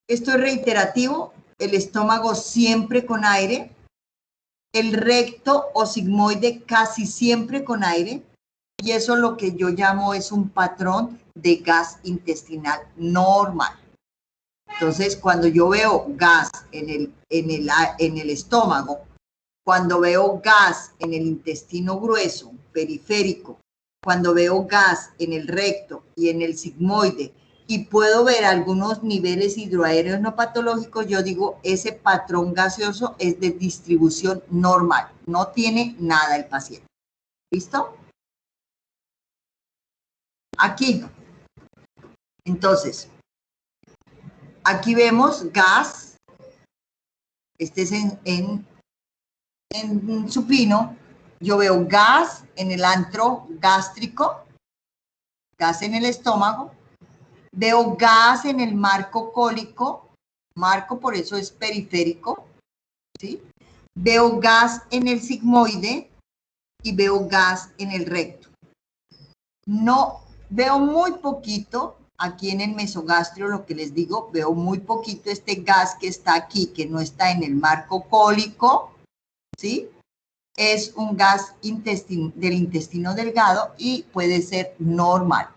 Esto es reiterativo. El estómago siempre con aire. El recto o sigmoide casi siempre con aire. Y eso lo que yo llamo es un patrón de gas intestinal normal. Entonces, cuando yo veo gas en el estómago, cuando veo gas en el intestino grueso, periférico, cuando veo gas en el recto y en el sigmoide, y puedo ver algunos niveles hidroaéreos no patológicos, yo digo, ese patrón gaseoso es de distribución normal, no tiene nada el paciente. ¿Listo? Aquí. Entonces, aquí vemos gas, este es en supino, yo veo gas en el antro gástrico, gas en el estómago, veo gas en el marco cólico, marco por eso es periférico, ¿sí? Veo gas en el sigmoide y veo gas en el recto. No, veo muy poquito aquí en el mesogastrio, lo que les digo, veo muy poquito este gas que está aquí, que no está en el marco cólico, ¿sí? Es un gas del intestino delgado y puede ser normal.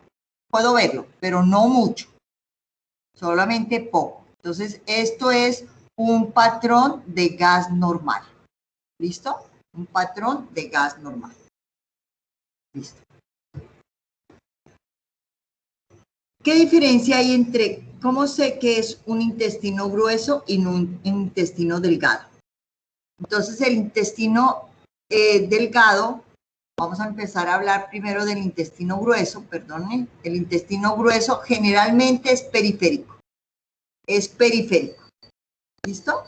Puedo verlo, pero no mucho, solamente poco. Entonces, esto es un patrón de gas normal. ¿Listo? Un patrón de gas normal. Listo. ¿Qué diferencia hay entre, cómo sé que es un intestino grueso y un intestino delgado? Entonces, el intestino delgado, vamos a empezar a hablar primero del intestino grueso, perdón. El intestino grueso generalmente es periférico. Es periférico. ¿Listo?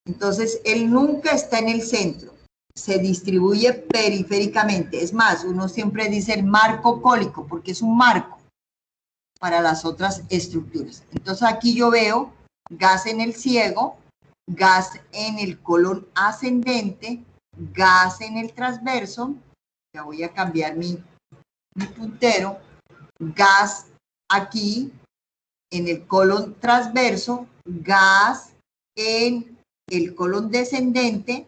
Entonces, él nunca está en el centro. Se distribuye periféricamente. Es más, uno siempre dice el marco cólico, porque es un marco para las otras estructuras. Entonces, aquí yo veo gas en el ciego, gas en el colon ascendente, gas en el transverso, ya voy a cambiar mi puntero, gas aquí en el colon transverso, gas en el colon descendente,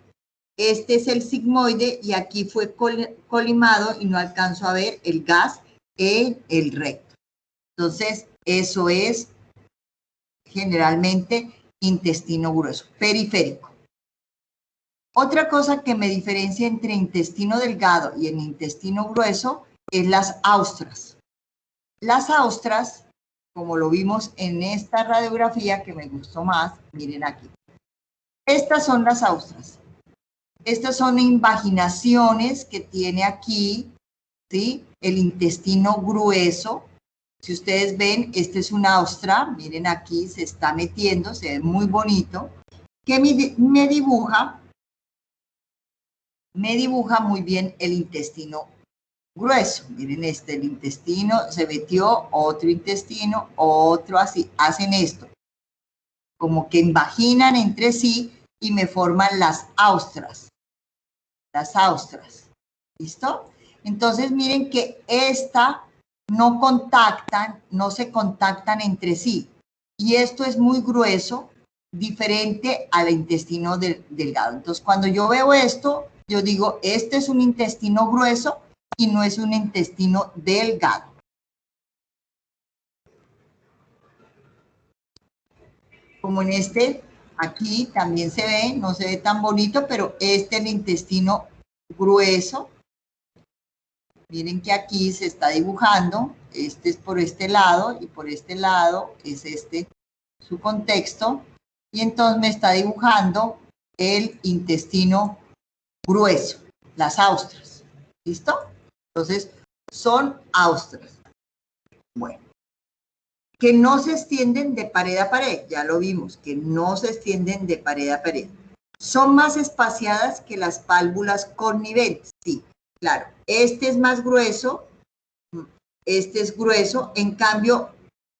este es el sigmoide y aquí fue colimado y no alcanzo a ver el gas en el recto. Entonces, eso es generalmente intestino grueso, periférico. Otra cosa que me diferencia entre intestino delgado y el intestino grueso es las austras. Las austras, como lo vimos en esta radiografía que me gustó más, miren aquí. Estas son las austras. Estas son invaginaciones que tiene aquí, ¿sí? El intestino grueso, Si ustedes ven, este es una ostra, miren aquí, se está metiendo, se ve muy bonito, que me dibuja muy bien el intestino grueso. Miren el intestino se metió, otro intestino, otro así, hacen esto. Como que invaginan entre sí y me forman las austras. Las austras. ¿Listo? Entonces miren que no se contactan entre sí. Y esto es muy grueso, diferente al intestino delgado. Entonces cuando yo veo esto, yo digo, este es un intestino grueso y no es un intestino delgado. Como en aquí también se ve, no se ve tan bonito, pero es el intestino grueso. Miren que aquí se está dibujando, este es por este lado y por este lado es su contexto. Y entonces me está dibujando el intestino grueso, las austras. ¿Listo? Entonces, son austras. Bueno. Que no se extienden de pared a pared, ya lo vimos, que no se extienden de pared a pared. Son más espaciadas que las válvulas conniventes, sí, claro. Este es más grueso, este es grueso, en cambio,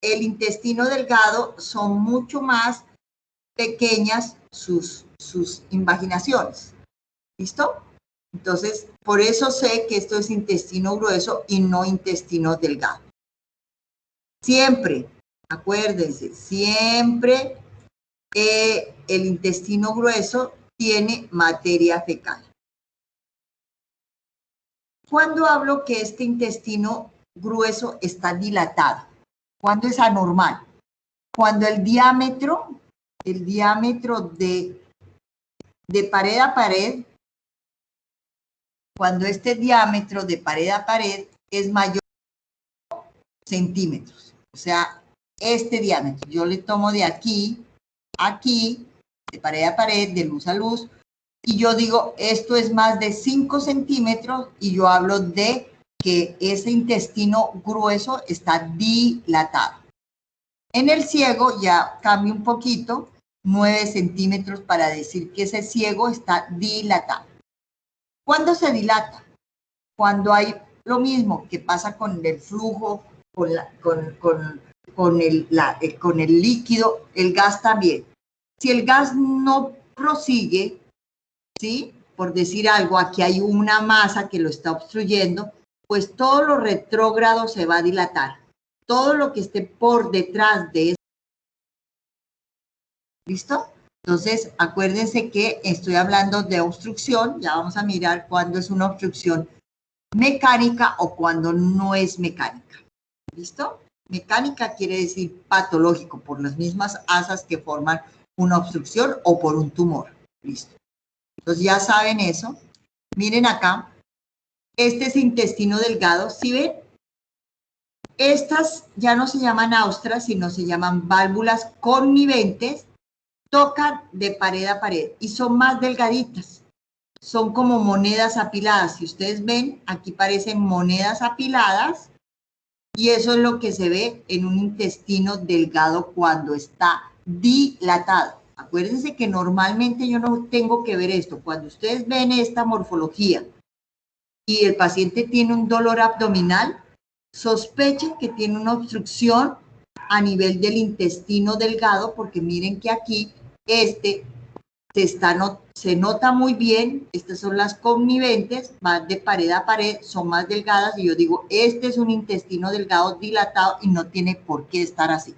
el intestino delgado son mucho más pequeñas sus invaginaciones. ¿Listo? Entonces, por eso sé que esto es intestino grueso y no intestino delgado. Siempre, acuérdense, siempre el intestino grueso tiene materia fecal. ¿Cuándo hablo que este intestino grueso está dilatado? ¿Cuándo es anormal? Cuando el diámetro de pared a pared, cuando este diámetro de pared a pared es mayor a centímetros. O sea, este diámetro, yo le tomo de aquí a aquí, de pared a pared, de luz a luz, y yo digo, esto es más de 5 centímetros, y yo hablo de que ese intestino grueso está dilatado. En el ciego ya cambia un poquito, 9 centímetros para decir que ese ciego está dilatado. ¿Cuándo se dilata? Cuando hay lo mismo que pasa con el flujo, con el líquido, el gas también. Si el gas no prosigue, ¿sí? Por decir algo, aquí hay una masa que lo está obstruyendo, pues todo lo retrógrado se va a dilatar. Todo lo que esté por detrás de eso. ¿Listo? Entonces, acuérdense que estoy hablando de obstrucción. Ya vamos a mirar cuándo es una obstrucción mecánica o cuando no es mecánica. ¿Listo? Mecánica quiere decir patológico, por las mismas asas que forman una obstrucción o por un tumor. Listo. Entonces ya saben eso. Miren acá. Este es intestino delgado. ¿Sí ven? Estas ya no se llaman austras, sino se llaman válvulas conniventes. Tocan de pared a pared y son más delgaditas. Son como monedas apiladas. Si ustedes ven, aquí parecen monedas apiladas. Y eso es lo que se ve en un intestino delgado cuando está dilatado. Acuérdense que normalmente yo no tengo que ver esto. Cuando ustedes ven esta morfología y el paciente tiene un dolor abdominal, sospechen que tiene una obstrucción a nivel del intestino delgado, porque miren que aquí se nota muy bien. Estas son las conniventes, más de pared a pared, son más delgadas, y yo digo, este es un intestino delgado dilatado y no tiene por qué estar así.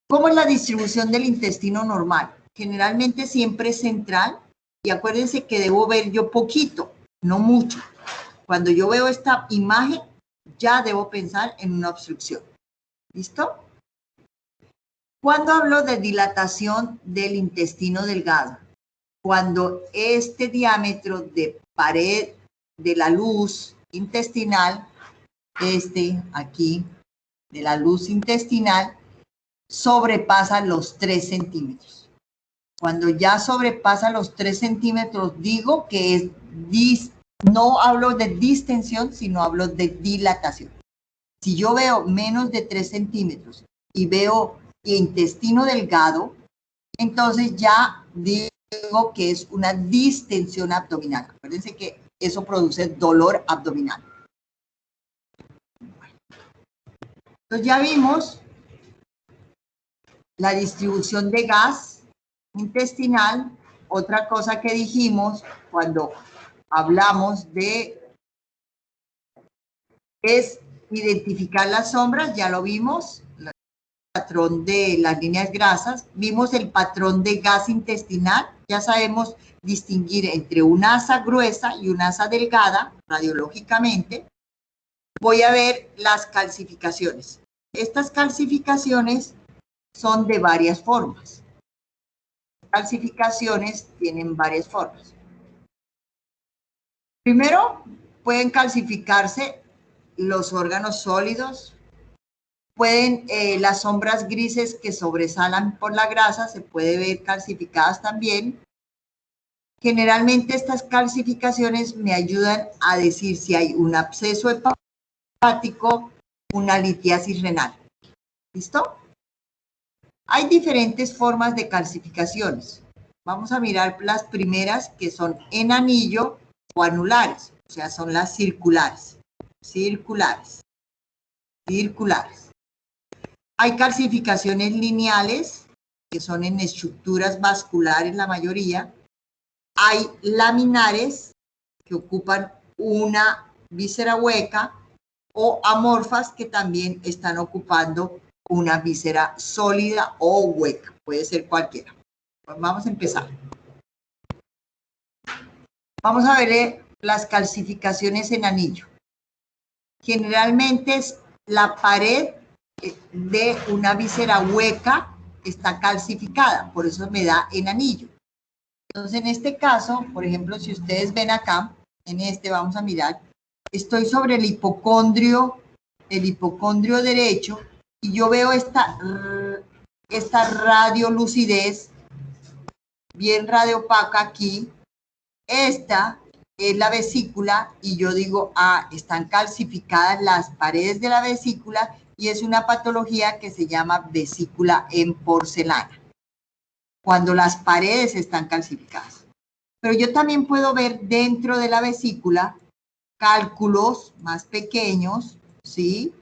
¿Cómo es la distribución del intestino normal? Generalmente siempre es central, y acuérdense que debo ver yo poquito, no mucho. Cuando yo veo esta imagen, ya debo pensar en una obstrucción. ¿Listo? ¿Cuándo hablo de dilatación del intestino delgado? Cuando este diámetro de pared de la luz intestinal, aquí, de la luz intestinal, sobrepasa los 3 centímetros. Cuando ya sobrepasa los 3 centímetros, digo que no hablo de distensión, sino hablo de dilatación. Si yo veo menos de 3 centímetros y veo intestino delgado, entonces ya digo que es una distensión abdominal. Acuérdense que eso produce dolor abdominal. Entonces ya vimos la distribución de gas intestinal. Otra cosa que dijimos cuando hablamos de es identificar las sombras, ya lo vimos, el patrón de las líneas grasas, vimos el patrón de gas intestinal, ya sabemos distinguir entre una asa gruesa y una asa delgada radiológicamente. Voy a ver las calcificaciones. Estas calcificaciones son de varias formas. Calcificaciones tienen varias formas. Primero, pueden calcificarse los órganos sólidos, pueden las sombras grises que sobresalan por la grasa, se puede ver calcificadas también. Generalmente estas calcificaciones me ayudan a decir si hay un absceso hepático, una litiasis renal. ¿Listo? Hay diferentes formas de calcificaciones. Vamos a mirar las primeras que son en anillo o anulares, o sea, son las circulares. Circulares. Circulares. Hay calcificaciones lineales, que son en estructuras vasculares la mayoría. Hay laminares, que ocupan una víscera hueca, o amorfas, que también están ocupando una víscera sólida o hueca. Puede ser cualquiera. Pues vamos a empezar. Vamos a ver las calcificaciones en anillo. Generalmente es la pared de una víscera hueca está calcificada, por eso me da en anillo. Entonces, en este caso, por ejemplo, si ustedes ven acá, en este vamos a mirar, estoy sobre el hipocondrio derecho, y yo veo esta radiolucidez bien radiopaca aquí. Esta es la vesícula y yo digo, están calcificadas las paredes de la vesícula y es una patología que se llama vesícula en porcelana, cuando las paredes están calcificadas. Pero yo también puedo ver dentro de la vesícula cálculos más pequeños, ¿sí?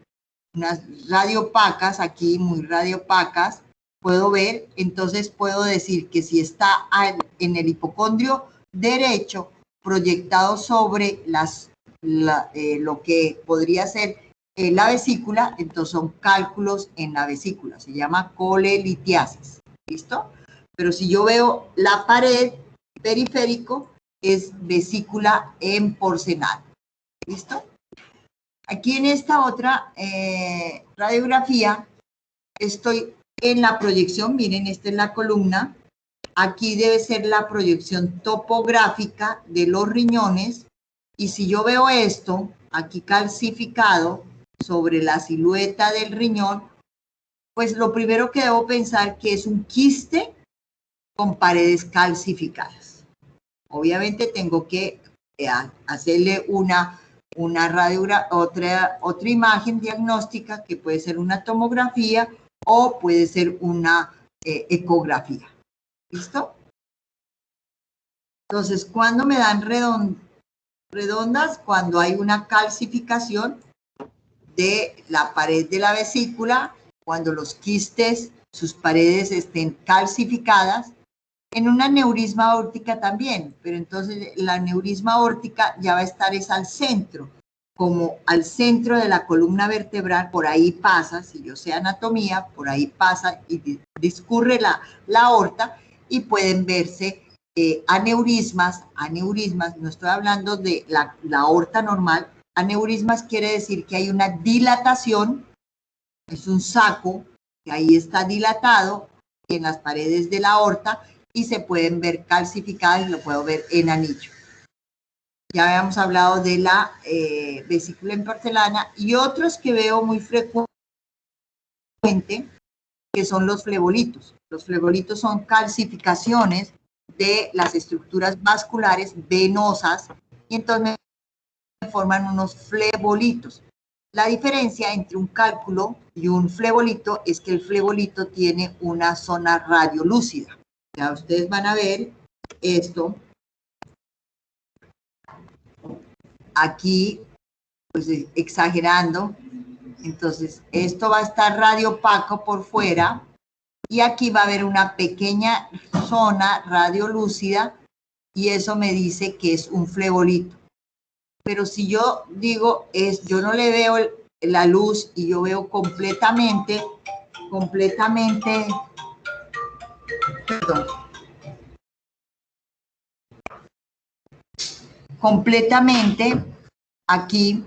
Unas radiopacas aquí, muy radiopacas, puedo ver, entonces puedo decir que si está en el hipocondrio derecho, proyectado sobre lo que podría ser la vesícula, entonces son cálculos en la vesícula, se llama colelitiasis, ¿listo? Pero si yo veo la pared periférico, es vesícula en porcelana, ¿listo? Aquí en esta otra radiografía estoy en la proyección, miren, esta es la columna, aquí debe ser la proyección topográfica de los riñones, y si yo veo esto aquí calcificado sobre la silueta del riñón, pues lo primero que debo pensar que es un quiste con paredes calcificadas. Obviamente tengo que hacerle una otra imagen diagnóstica, que puede ser una tomografía o puede ser una ecografía. ¿Listo? Entonces, ¿cuándo me dan redondas? Cuando hay una calcificación de la pared de la vesícula, cuando los quistes, sus paredes estén calcificadas. En una aneurisma aórtica también, pero entonces la aneurisma aórtica ya va a estar al centro, como al centro de la columna vertebral, por ahí pasa, si yo sé anatomía, por ahí pasa y discurre la aorta, y pueden verse aneurismas, no estoy hablando de la aorta normal. Aneurismas quiere decir que hay una dilatación, es un saco que ahí está dilatado en las paredes de la aorta, y se pueden ver calcificadas y lo puedo ver en anillo. Ya habíamos hablado de la vesícula en porcelana, y otros que veo muy frecuentemente, que son los flebolitos. Los flebolitos son calcificaciones de las estructuras vasculares venosas, y entonces me forman unos flebolitos. La diferencia entre un cálculo y un flebolito es que el flebolito tiene una zona radiolúcida. Ya ustedes van a ver esto. Aquí, pues exagerando. Entonces, esto va a estar radiopaco por fuera y aquí va a haber una pequeña zona radiolúcida y eso me dice que es un flebolito. Pero si yo digo, yo no le veo la luz y yo veo completamente, perdón, completamente aquí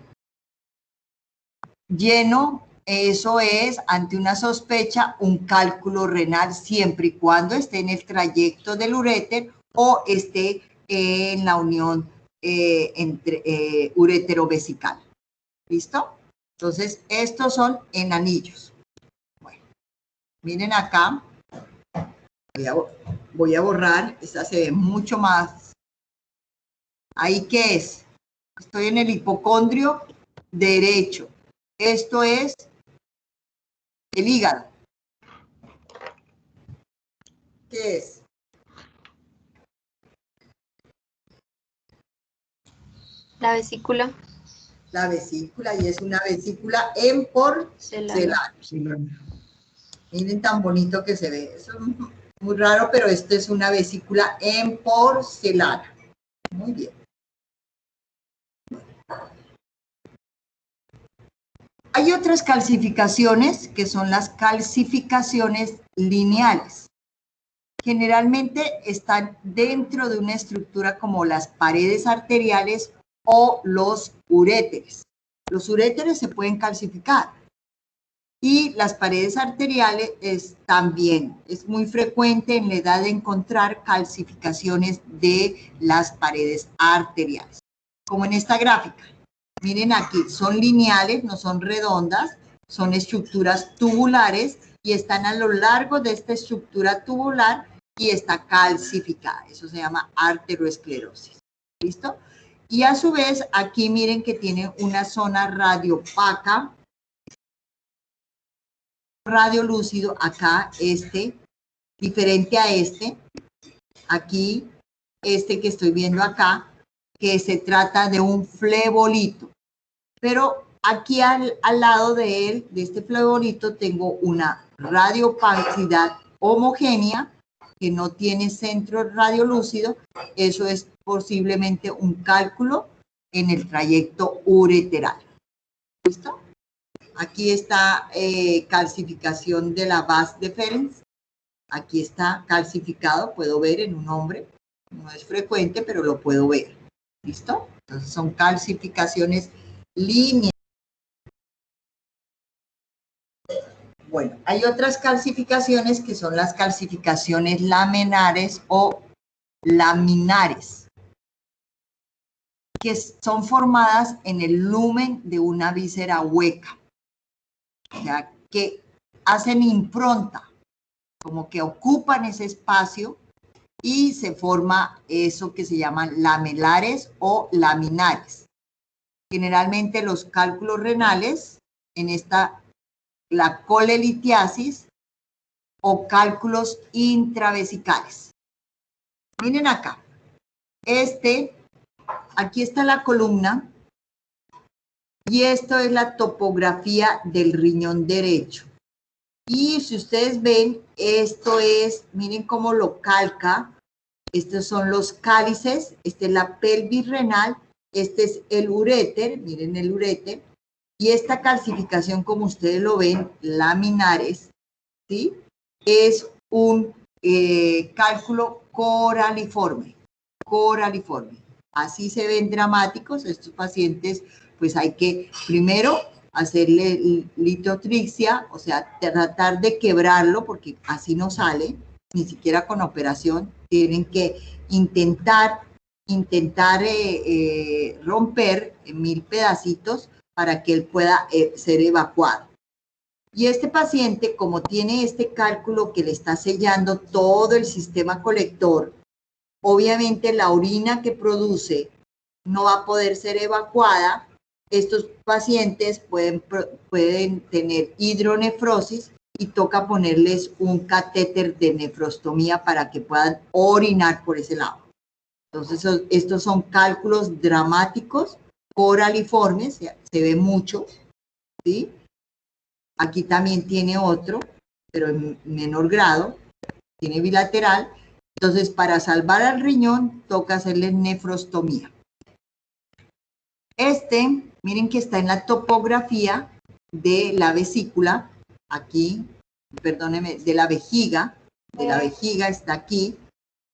lleno, eso es, ante una sospecha, un cálculo renal siempre y cuando esté en el trayecto del uréter o esté en la unión entre urétero-vesical. ¿Listo? Entonces, estos son en anillos. Bueno, miren acá. Voy a borrar. Esta se ve mucho más. ¿Ahí qué es? Estoy en el hipocondrio derecho. Esto es el hígado. ¿Qué es? La vesícula. La vesícula, y es una vesícula en porcelana. Miren tan bonito que se ve. Eso es muy raro, pero esto es una vesícula en porcelana. Muy bien. Hay otras calcificaciones que son las calcificaciones lineales. Generalmente están dentro de una estructura como las paredes arteriales o los uréteres. Los uréteres se pueden calcificar y las paredes arteriales también. Es muy frecuente en la edad de encontrar calcificaciones de las paredes arteriales, como en esta gráfica. Miren aquí, son lineales, no son redondas, son estructuras tubulares y están a lo largo de esta estructura tubular y está calcificada. Eso se llama arteriosclerosis. ¿Listo? Y a su vez, aquí miren que tiene una zona radiopaca, radiolúcido, acá diferente a aquí, que estoy viendo acá, que se trata de un flebolito. Pero aquí al lado de él, de este flebolito, tengo una radiopacidad homogénea que no tiene centro radiolúcido. Eso es posiblemente un cálculo en el trayecto ureteral. ¿Listo? Aquí está calcificación de la vas deferens. Aquí está calcificado, puedo ver en un hombre. No es frecuente, pero lo puedo ver. ¿Listo? Entonces son calcificaciones lineales. Bueno, hay otras calcificaciones que son las calcificaciones laminares o laminares, que son formadas en el lumen de una víscera hueca. O sea, que hacen impronta, como que ocupan ese espacio y se forma eso que se llaman lamelares o laminares. Generalmente los cálculos renales, en la colelitiasis o cálculos intravesicales. Miren acá, aquí está la columna y esto es la topografía del riñón derecho. Y si ustedes ven, esto es, miren cómo lo calca. Estos son los cálices, esta es la pelvis renal, este es el uréter, miren el uréter, y esta calcificación, como ustedes lo ven, laminares, ¿sí? Es un cálculo coraliforme. Así se ven dramáticos estos pacientes, pues hay que primero hacerle litotripsia, o sea, tratar de quebrarlo porque así no sale, ni siquiera con operación. Tienen que intentar romper en 1000 pedacitos para que él pueda ser evacuado. Y este paciente, como tiene este cálculo que le está sellando todo el sistema colector, obviamente la orina que produce no va a poder ser evacuada estos pacientes pueden tener hidronefrosis y toca ponerles un catéter de nefrostomía para que puedan orinar por ese lado. Entonces, estos son cálculos dramáticos, coraliformes, se ve mucho, ¿sí? Aquí también tiene otro, pero en menor grado, tiene bilateral. Entonces, para salvar al riñón, toca hacerle nefrostomía. Miren que está en la topografía de la vesícula, aquí, perdónenme, de la vejiga está aquí,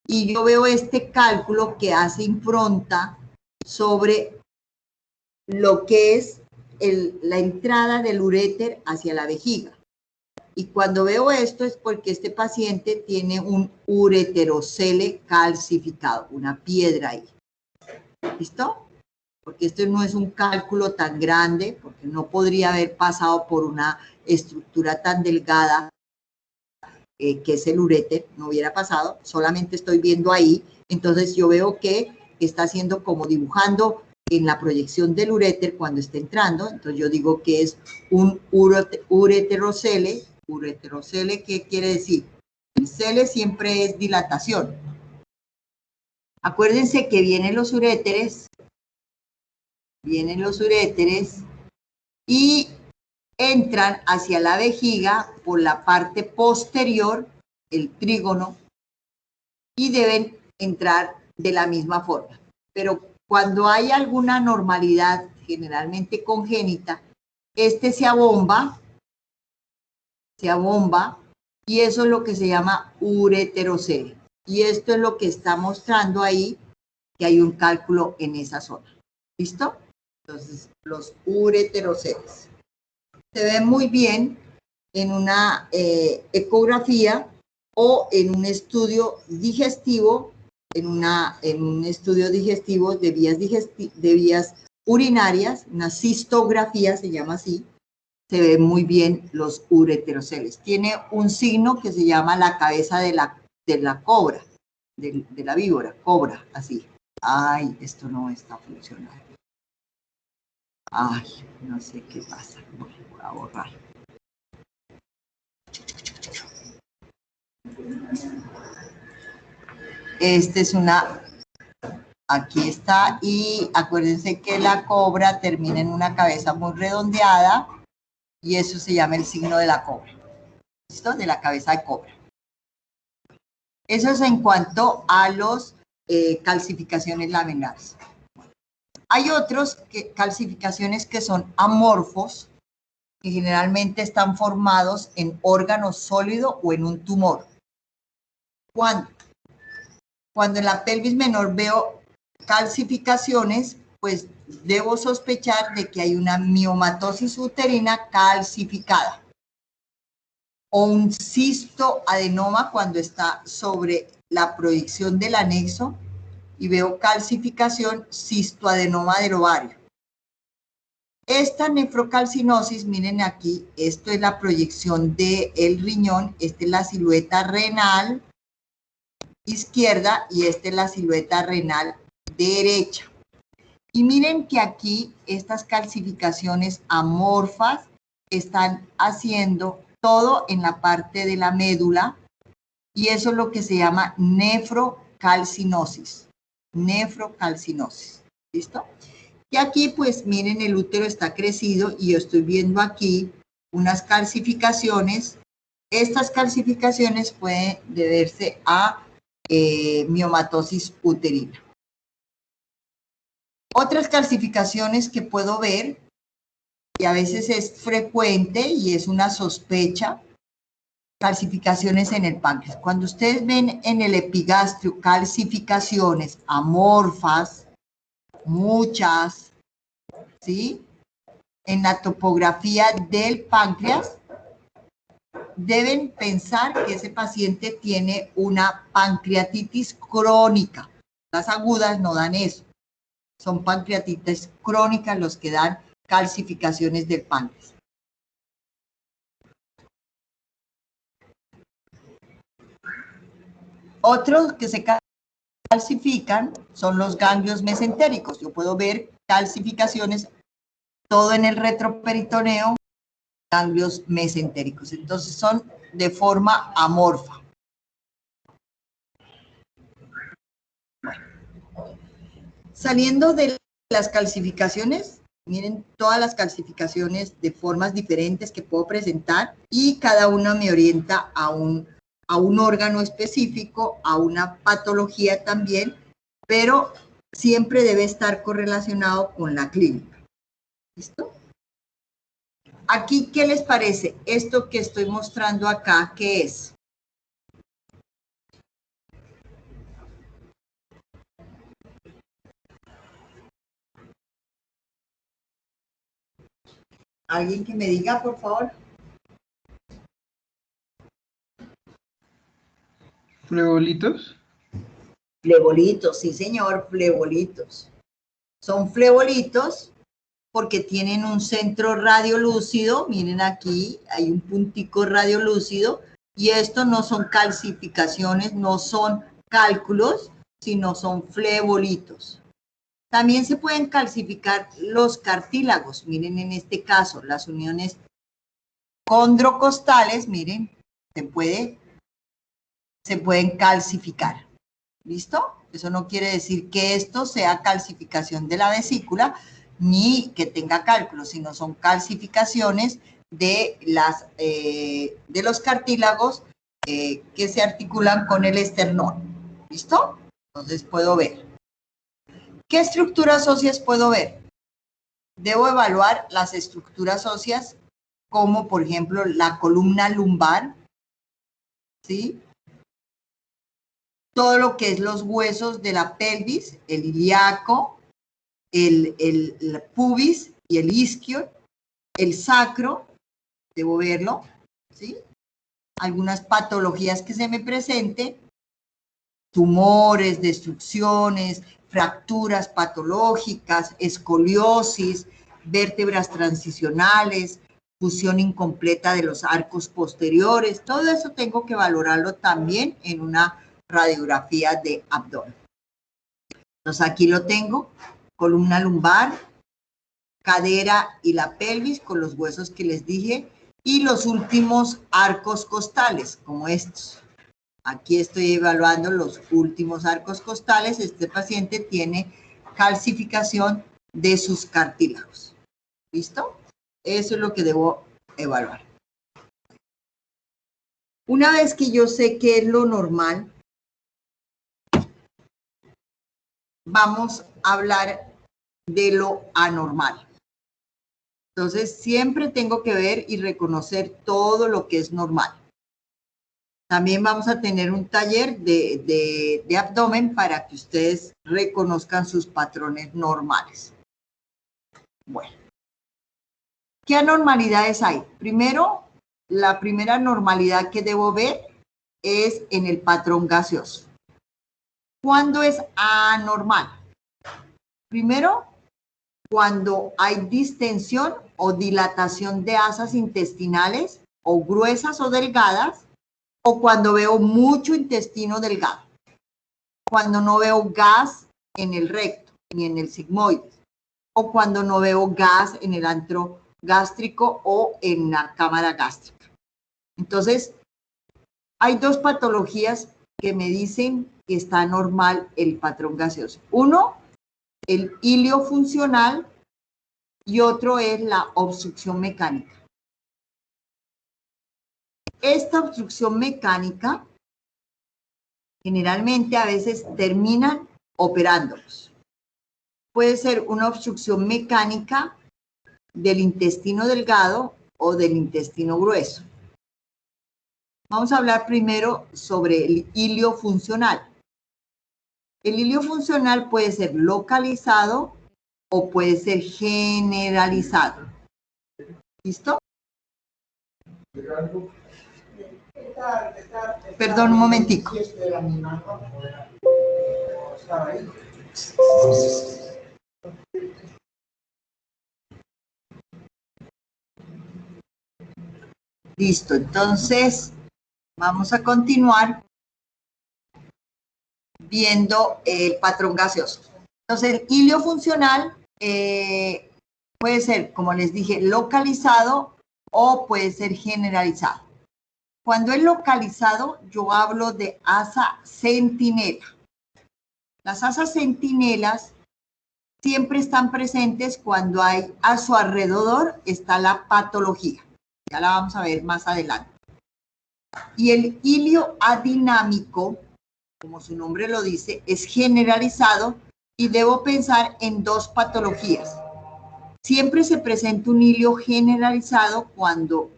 y yo veo este cálculo que hace impronta sobre lo que es la entrada del uréter hacia la vejiga. Y cuando veo esto es porque este paciente tiene un ureterocele calcificado, una piedra ahí. ¿Listo? Porque esto no es un cálculo tan grande, porque no podría haber pasado por una estructura tan delgada que es el uréter, no hubiera pasado, solamente estoy viendo ahí, entonces yo veo que está haciendo como dibujando en la proyección del uréter cuando está entrando, entonces yo digo que es un ureterocele. Ureterocele, ¿qué quiere decir? El cele siempre es dilatación. Acuérdense que vienen los uréteres y entran hacia la vejiga por la parte posterior, el trígono, y deben entrar de la misma forma. Pero cuando hay alguna normalidad, generalmente congénita, se abomba, y eso es lo que se llama ureterocele. Y esto es lo que está mostrando ahí, que hay un cálculo en esa zona. ¿Listo? Entonces, los ureteroceles se ven muy bien en una ecografía o en un estudio digestivo, en un estudio digestivo de vías urinarias, una cistografía se llama así, se ven muy bien los ureteroceles. Tiene un signo que se llama la cabeza de la cobra, de la víbora, cobra, así. Ay, esto no está funcionando. Ay, no sé qué pasa. Voy a borrar. Aquí está, y acuérdense que la cobra termina en una cabeza muy redondeada y eso se llama el signo de la cobra. ¿Listo? De la cabeza de cobra. Eso es en cuanto a los calcificaciones laminares. Hay otros calcificaciones que son amorfos, que generalmente están formados en órgano sólido o en un tumor. Cuando en la pelvis menor veo calcificaciones, pues debo sospechar de que hay una miomatosis uterina calcificada o un cistoadenoma cuando está sobre la proyección del anexo y veo calcificación cistoadenoma del ovario. Esta nefrocalcinosis, miren aquí, esto es la proyección del riñón, esta es la silueta renal izquierda y esta es la silueta renal derecha. Y miren que aquí estas calcificaciones amorfas están haciendo todo en la parte de la médula y eso es lo que se llama nefrocalcinosis. Nefrocalcinosis. ¿Listo? Y aquí, pues, miren, el útero está crecido y yo estoy viendo aquí unas calcificaciones. Estas calcificaciones pueden deberse a miomatosis uterina. Otras calcificaciones que puedo ver, y a veces es frecuente y es una sospecha, calcificaciones en el páncreas. Cuando ustedes ven en el epigastrio calcificaciones amorfas, muchas, ¿sí? En la topografía del páncreas, deben pensar que ese paciente tiene una pancreatitis crónica. Las agudas no dan eso. Son pancreatitis crónicas los que dan calcificaciones del páncreas. Otros que se calcifican son los ganglios mesentéricos. Yo puedo ver calcificaciones todo en el retroperitoneo, ganglios mesentéricos. Entonces son de forma amorfa. Bueno. Saliendo de las calcificaciones, miren todas las calcificaciones de formas diferentes que puedo presentar y cada una me orienta a un órgano específico, a una patología también, pero siempre debe estar correlacionado con la clínica. ¿Listo? Aquí, ¿qué les parece? Esto que estoy mostrando acá, ¿qué es? ¿Alguien que me diga, por favor? ¿Flebolitos? Flebolitos, sí señor, flebolitos. Son flebolitos porque tienen un centro radiolúcido, miren aquí, hay un puntico radiolúcido, y esto no son calcificaciones, no son cálculos, sino son flebolitos. También se pueden calcificar los cartílagos, miren en este caso, las uniones condrocostales, miren, se pueden calcificar. ¿Listo? Eso no quiere decir que esto sea calcificación de la vesícula ni que tenga cálculos, sino son calcificaciones de los cartílagos que se articulan con el esternón. ¿Listo? Entonces puedo ver. ¿Qué estructuras óseas puedo ver? Debo evaluar las estructuras óseas como, por ejemplo, la columna lumbar, ¿sí? Todo lo que es los huesos de la pelvis, el ilíaco, el pubis y el isquio, el sacro, debo verlo, ¿sí? Algunas patologías que se me presenten, tumores, destrucciones, fracturas patológicas, escoliosis, vértebras transicionales, fusión incompleta de los arcos posteriores, todo eso tengo que valorarlo también en una radiografía de abdomen. Entonces aquí lo tengo, columna lumbar, cadera y la pelvis con los huesos que les dije y los últimos arcos costales como estos. Aquí estoy evaluando los últimos arcos costales. Este paciente tiene calcificación de sus cartílagos. ¿Listo? Eso es lo que debo evaluar. Una vez que yo sé qué es lo normal, vamos a hablar de lo anormal. Entonces, siempre tengo que ver y reconocer todo lo que es normal. También vamos a tener un taller de abdomen para que ustedes reconozcan sus patrones normales. Bueno, ¿qué anormalidades hay? Primero, la primera anormalidad que debo ver es en el patrón gaseoso. ¿Cuándo es anormal? Primero, cuando hay distensión o dilatación de asas intestinales o gruesas o delgadas, o cuando veo mucho intestino delgado, cuando no veo gas en el recto ni en el sigmoides, o cuando no veo gas en el antro gástrico o en la cámara gástrica. Entonces, hay dos patologías que me dicen que está normal el patrón gaseoso. Uno, el ilio funcional, y otro es la obstrucción mecánica. Esta obstrucción mecánica generalmente a veces terminan operándolos. Puede ser una obstrucción mecánica del intestino delgado o del intestino grueso. Vamos a hablar primero sobre el ilio funcional. El ilio funcional puede ser localizado o puede ser generalizado. ¿Listo? Perdón, un momentico. Listo, entonces vamos a continuar viendo el patrón gaseoso. Entonces, el ilio funcional Puede ser, como les dije, localizado o puede ser generalizado. Cuando es localizado, yo hablo de asa centinela. Las asas centinelas siempre están presentes cuando hay a su alrededor está la patología. Ya la vamos a ver más adelante. Y el hilio adinámico, como su nombre lo dice, es generalizado y debo pensar en dos patologías. Siempre se presenta un hilio generalizado cuando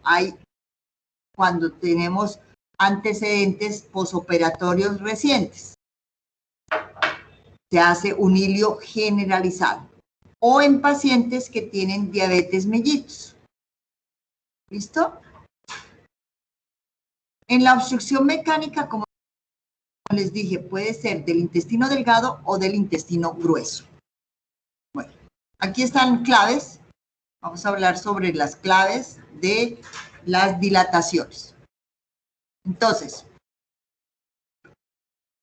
tenemos antecedentes posoperatorios recientes. Se hace un hilio generalizado. O en pacientes que tienen diabetes mellitus. ¿Listo? En la obstrucción mecánica, como les dije, puede ser del intestino delgado o del intestino grueso. Bueno, aquí están claves. Vamos a hablar sobre las claves de las dilataciones. Entonces,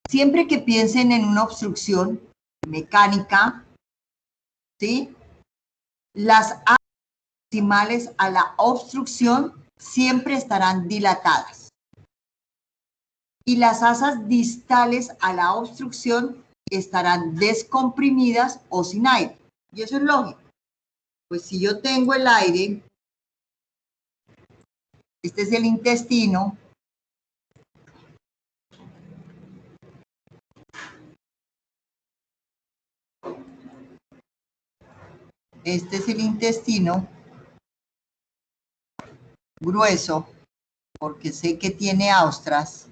siempre que piensen en una obstrucción mecánica, ¿sí? Las asas proximales a la obstrucción siempre estarán dilatadas. Y las asas distales a la obstrucción estarán descomprimidas o sin aire. Y eso es lógico. Pues si yo tengo el aire, este es el intestino, este es el intestino grueso, porque sé que tiene austras.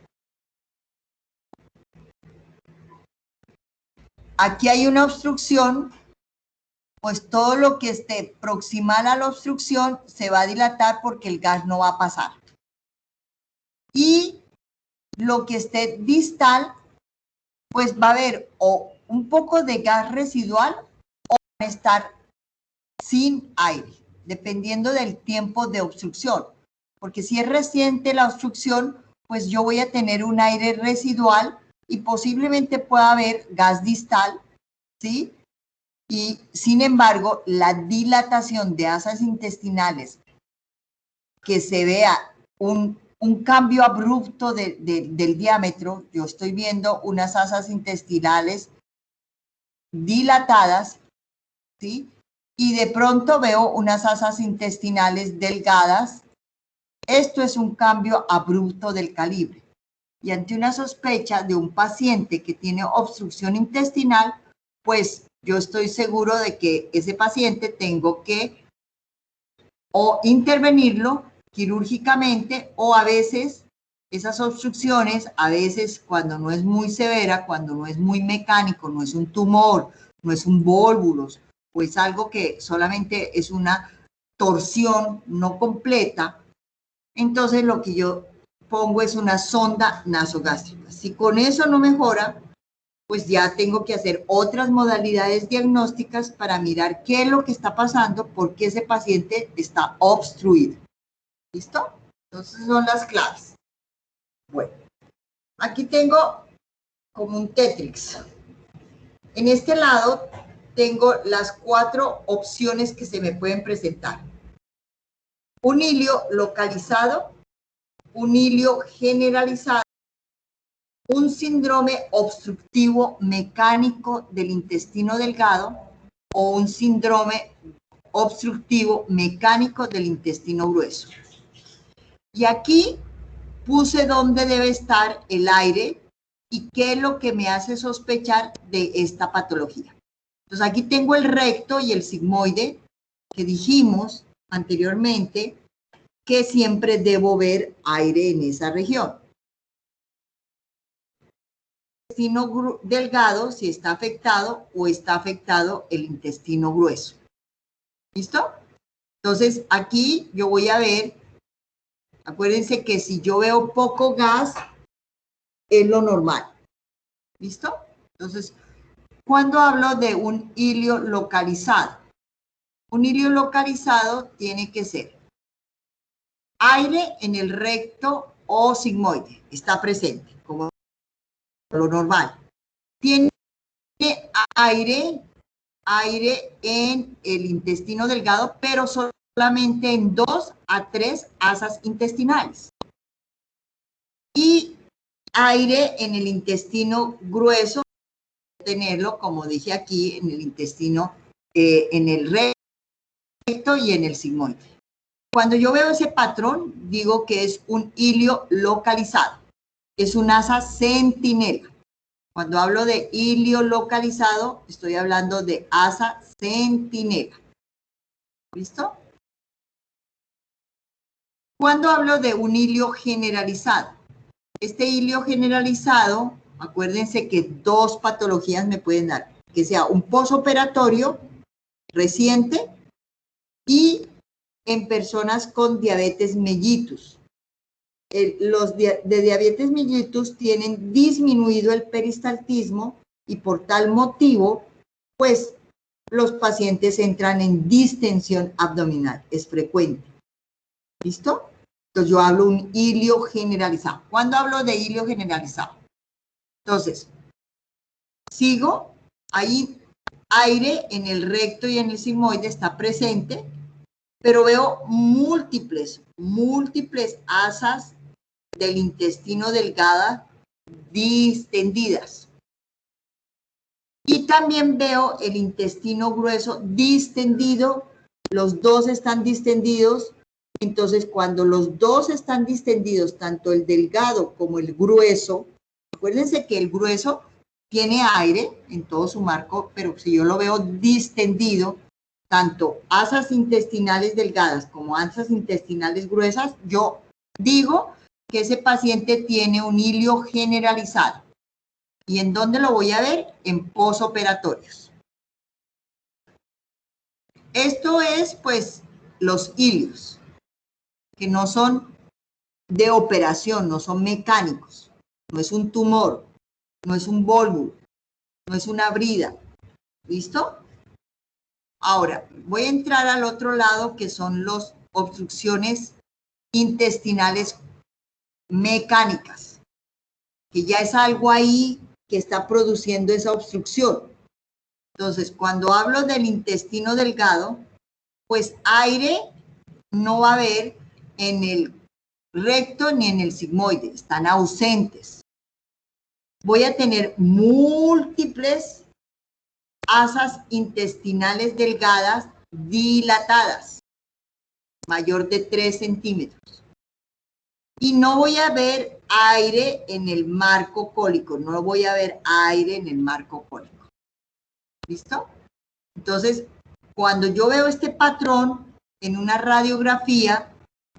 Aquí hay una obstrucción, pues todo lo que esté proximal a la obstrucción se va a dilatar porque el gas no va a pasar. Y lo que esté distal, pues va a haber o un poco de gas residual o va a estar sin aire, dependiendo del tiempo de obstrucción. Porque si es reciente la obstrucción, pues yo voy a tener un aire residual y posiblemente pueda haber gas distal, ¿sí? Y sin embargo, la dilatación de asas intestinales, que se vea un cambio abrupto del diámetro, yo estoy viendo unas asas intestinales dilatadas, ¿sí? Y de pronto veo unas asas intestinales delgadas. Esto es un cambio abrupto del calibre. Y ante una sospecha de un paciente que tiene obstrucción intestinal, pues yo estoy seguro de que ese paciente tengo que o intervenirlo quirúrgicamente o a veces esas obstrucciones, a veces cuando no es muy severa, cuando no es muy mecánico, no es un tumor, no es un vólvulos, pues algo que solamente es una torsión no completa, entonces lo que yo pongo es una sonda nasogástrica. Si con eso no mejora, pues ya tengo que hacer otras modalidades diagnósticas para mirar qué es lo que está pasando, por qué ese paciente está obstruido. ¿Listo? Entonces son las claves. Bueno, aquí tengo como un Tetrix. En este lado tengo las 4 opciones que se me pueden presentar. Un hilio localizado, un hilio generalizado, un síndrome obstructivo mecánico del intestino delgado o un síndrome obstructivo mecánico del intestino grueso. Y aquí puse dónde debe estar el aire y qué es lo que me hace sospechar de esta patología. Entonces aquí tengo el recto y el sigmoide que dijimos anteriormente que siempre debo ver aire en esa región. El intestino delgado si está afectado o está afectado el intestino grueso. ¿Listo? Entonces aquí yo voy a ver, acuérdense que si yo veo poco gas es lo normal. ¿Listo? Entonces, cuando hablo de un hilio localizado, un hilio localizado tiene que ser aire en el recto o sigmoide, está presente, como lo normal. Tiene aire aire en el intestino delgado, pero solamente en 2 a 3 asas intestinales. Y aire en el intestino grueso, tenerlo, como dije aquí, en el intestino, en el recto y en el sigmoide. Cuando yo veo ese patrón, digo que es un ilio localizado. Es un asa centinela. Cuando hablo de ilio localizado, estoy hablando de asa centinela. ¿Listo? Cuando hablo de un ilio generalizado, este ilio generalizado, acuérdense que 2 patologías me pueden dar, que sea un posoperatorio reciente y en personas con diabetes mellitus. Los de diabetes mellitus tienen disminuido el peristaltismo y por tal motivo, pues los pacientes entran en distensión abdominal, es frecuente. ¿Listo? Entonces yo hablo un ilio generalizado. ¿Cuándo hablo de ilio generalizado? Entonces, sigo, ahí aire en el recto y en el sigmoide está presente, pero veo múltiples asas del intestino delgada distendidas. Y también veo el intestino grueso distendido, los 2 están distendidos. Entonces, cuando los 2 están distendidos, tanto el delgado como el grueso, acuérdense que el grueso tiene aire en todo su marco, pero si yo lo veo distendido, tanto asas intestinales delgadas como asas intestinales gruesas, yo digo que ese paciente tiene un ilio generalizado. ¿Y en dónde lo voy a ver? En posoperatorios. Esto es, pues, los ilios, que no son de operación, no son mecánicos, no es un tumor, no es un vólvulo, no es una brida. ¿Listo? Ahora, voy a entrar al otro lado, que son las obstrucciones intestinales mecánicas, que ya es algo ahí que está produciendo esa obstrucción. Entonces, cuando hablo del intestino delgado, pues aire no va a haber en el recto ni en el sigmoide, están ausentes. Voy a tener múltiples asas intestinales delgadas dilatadas, mayor de 3 centímetros. Y no voy a ver aire en el marco cólico, no voy a ver aire en el marco cólico. ¿Listo? Entonces, cuando yo veo este patrón en una radiografía,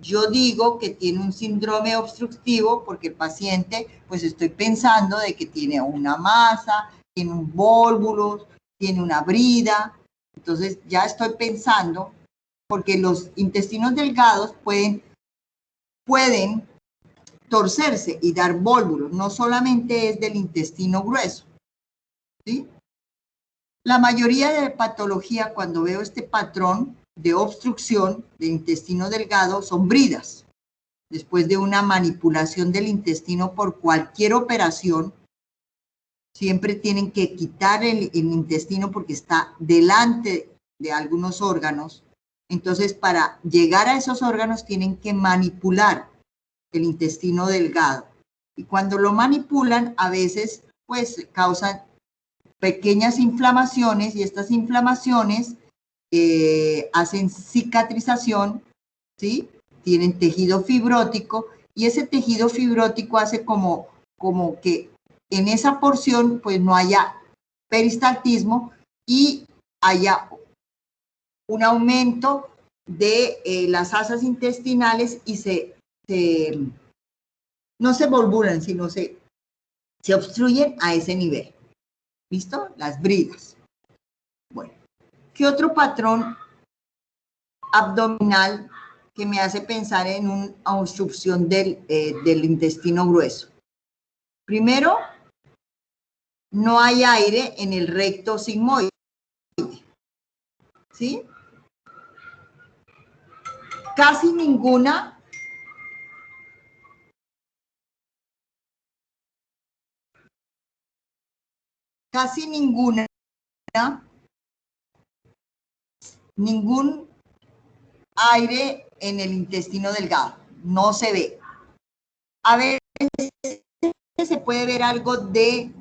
yo digo que tiene un síndrome obstructivo porque el paciente, pues estoy pensando de que tiene una masa, tiene un vólvulo, tiene una brida. Entonces ya estoy pensando, porque los intestinos delgados pueden torcerse y dar vólvulos, no solamente es del intestino grueso, ¿sí? La mayoría de patología, cuando veo este patrón de obstrucción del intestino delgado, son bridas. Después de una manipulación del intestino por cualquier operación, siempre tienen que quitar el intestino porque está delante de algunos órganos. Entonces, para llegar a esos órganos tienen que manipular el intestino delgado. Y cuando lo manipulan, a veces, pues, causan pequeñas inflamaciones y estas inflamaciones hacen cicatrización, ¿sí? Tienen tejido fibrótico y ese tejido fibrótico hace como que en esa porción pues no haya peristaltismo y haya un aumento de las asas intestinales y no se volvulan, sino se obstruyen a ese nivel. ¿Listo? Las bridas. Bueno, ¿qué otro patrón abdominal que me hace pensar en una obstrucción del intestino grueso? Primero, no hay aire en el recto sigmoide, ¿sí? Casi ninguna ningún aire en el intestino delgado, no se ve. A veces se puede ver algo de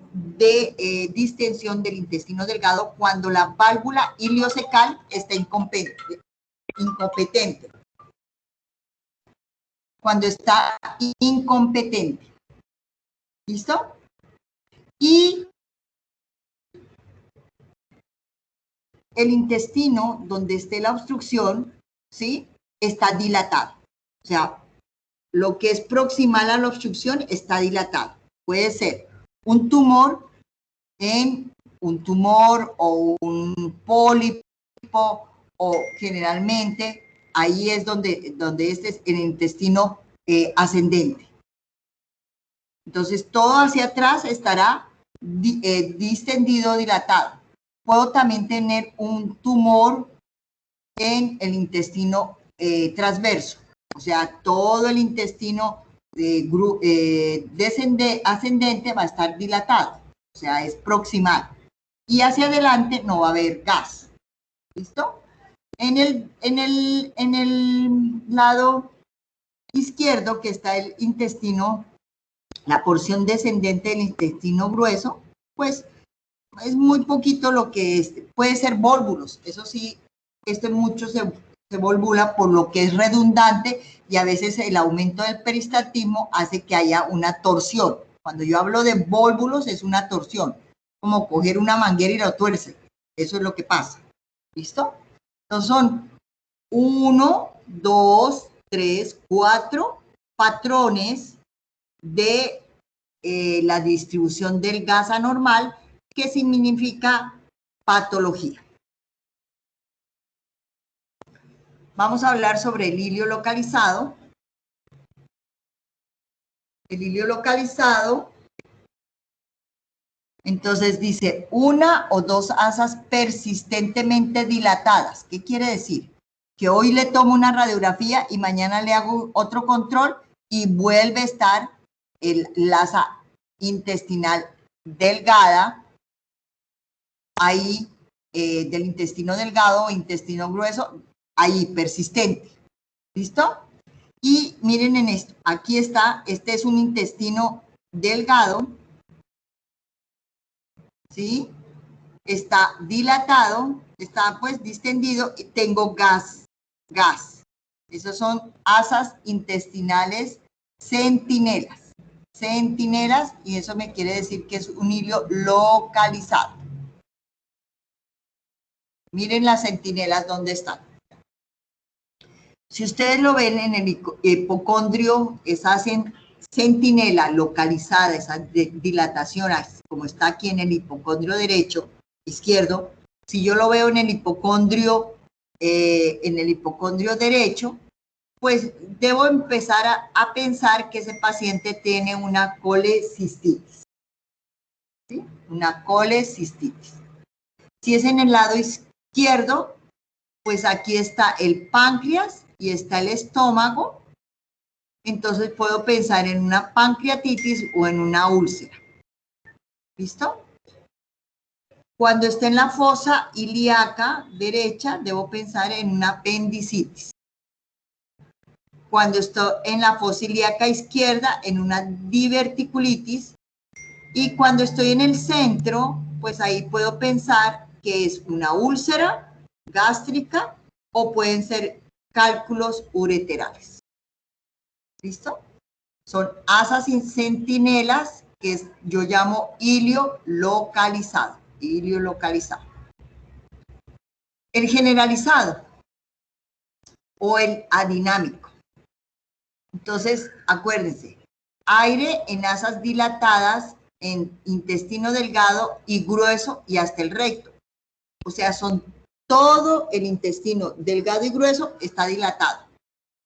distensión del intestino delgado cuando la válvula iliocecal está incompetente. Cuando está incompetente. ¿Listo? Y el intestino, donde esté la obstrucción, ¿sí?, está dilatado. O sea, lo que es proximal a la obstrucción está dilatado. Puede ser un tumor o un pólipo, o generalmente ahí es donde este es el intestino ascendente. Entonces, todo hacia atrás estará distendido, dilatado. Puedo también tener un tumor en el intestino transverso, o sea, todo el intestino ascendente va a estar dilatado, o sea, es proximal. Y hacia adelante no va a haber gas. ¿Listo? En el lado izquierdo, que está el intestino, la porción descendente del intestino grueso, pues es muy poquito lo que es. Puede ser vólvulos, eso sí, mucho se volvula por lo que es redundante, y a veces el aumento del peristaltismo hace que haya una torsión. Cuando yo hablo de vólvulos es una torsión, como coger una manguera y la tuerce. Eso es lo que pasa. ¿Listo? Entonces son 1, 2, 3, 4 patrones de la distribución del gas anormal, que significa patología. Vamos a hablar sobre el hilio localizado. El hilio localizado, entonces dice una o dos asas persistentemente dilatadas. ¿Qué quiere decir? Que hoy le tomo una radiografía y mañana le hago otro control y vuelve a estar la asa intestinal delgada, ahí del intestino delgado o intestino grueso, ahí persistente. ¿Listo? Y miren en esto, aquí está, este es un intestino delgado, ¿sí? Está dilatado, está pues distendido y tengo gas. Esos son asas intestinales centinelas. Y eso me quiere decir que es un hilio localizado. Miren las centinelas dónde están. Si ustedes lo ven en el hipocondrio, esa centinela localizada, esa dilatación, como está aquí en el hipocondrio izquierdo, si yo lo veo en el hipocondrio derecho, pues debo empezar a pensar que ese paciente tiene una colecistitis. ¿Sí? Una colecistitis. Si es en el lado izquierdo, pues aquí está el páncreas y está el estómago. Entonces puedo pensar en una pancreatitis o en una úlcera. ¿Listo? Cuando esté en la fosa ilíaca derecha, debo pensar en una apendicitis. Cuando estoy en la fosa ilíaca izquierda, en una diverticulitis. Y cuando estoy en el centro, pues ahí puedo pensar que es una úlcera gástrica o pueden ser cálculos ureterales. ¿Listo? Son asas y centinelas que yo llamo hilio localizado. Hilio localizado. El generalizado o el adinámico. Entonces, acuérdense, aire en asas dilatadas en intestino delgado y grueso y hasta el recto. O sea, son todo el intestino delgado y grueso está dilatado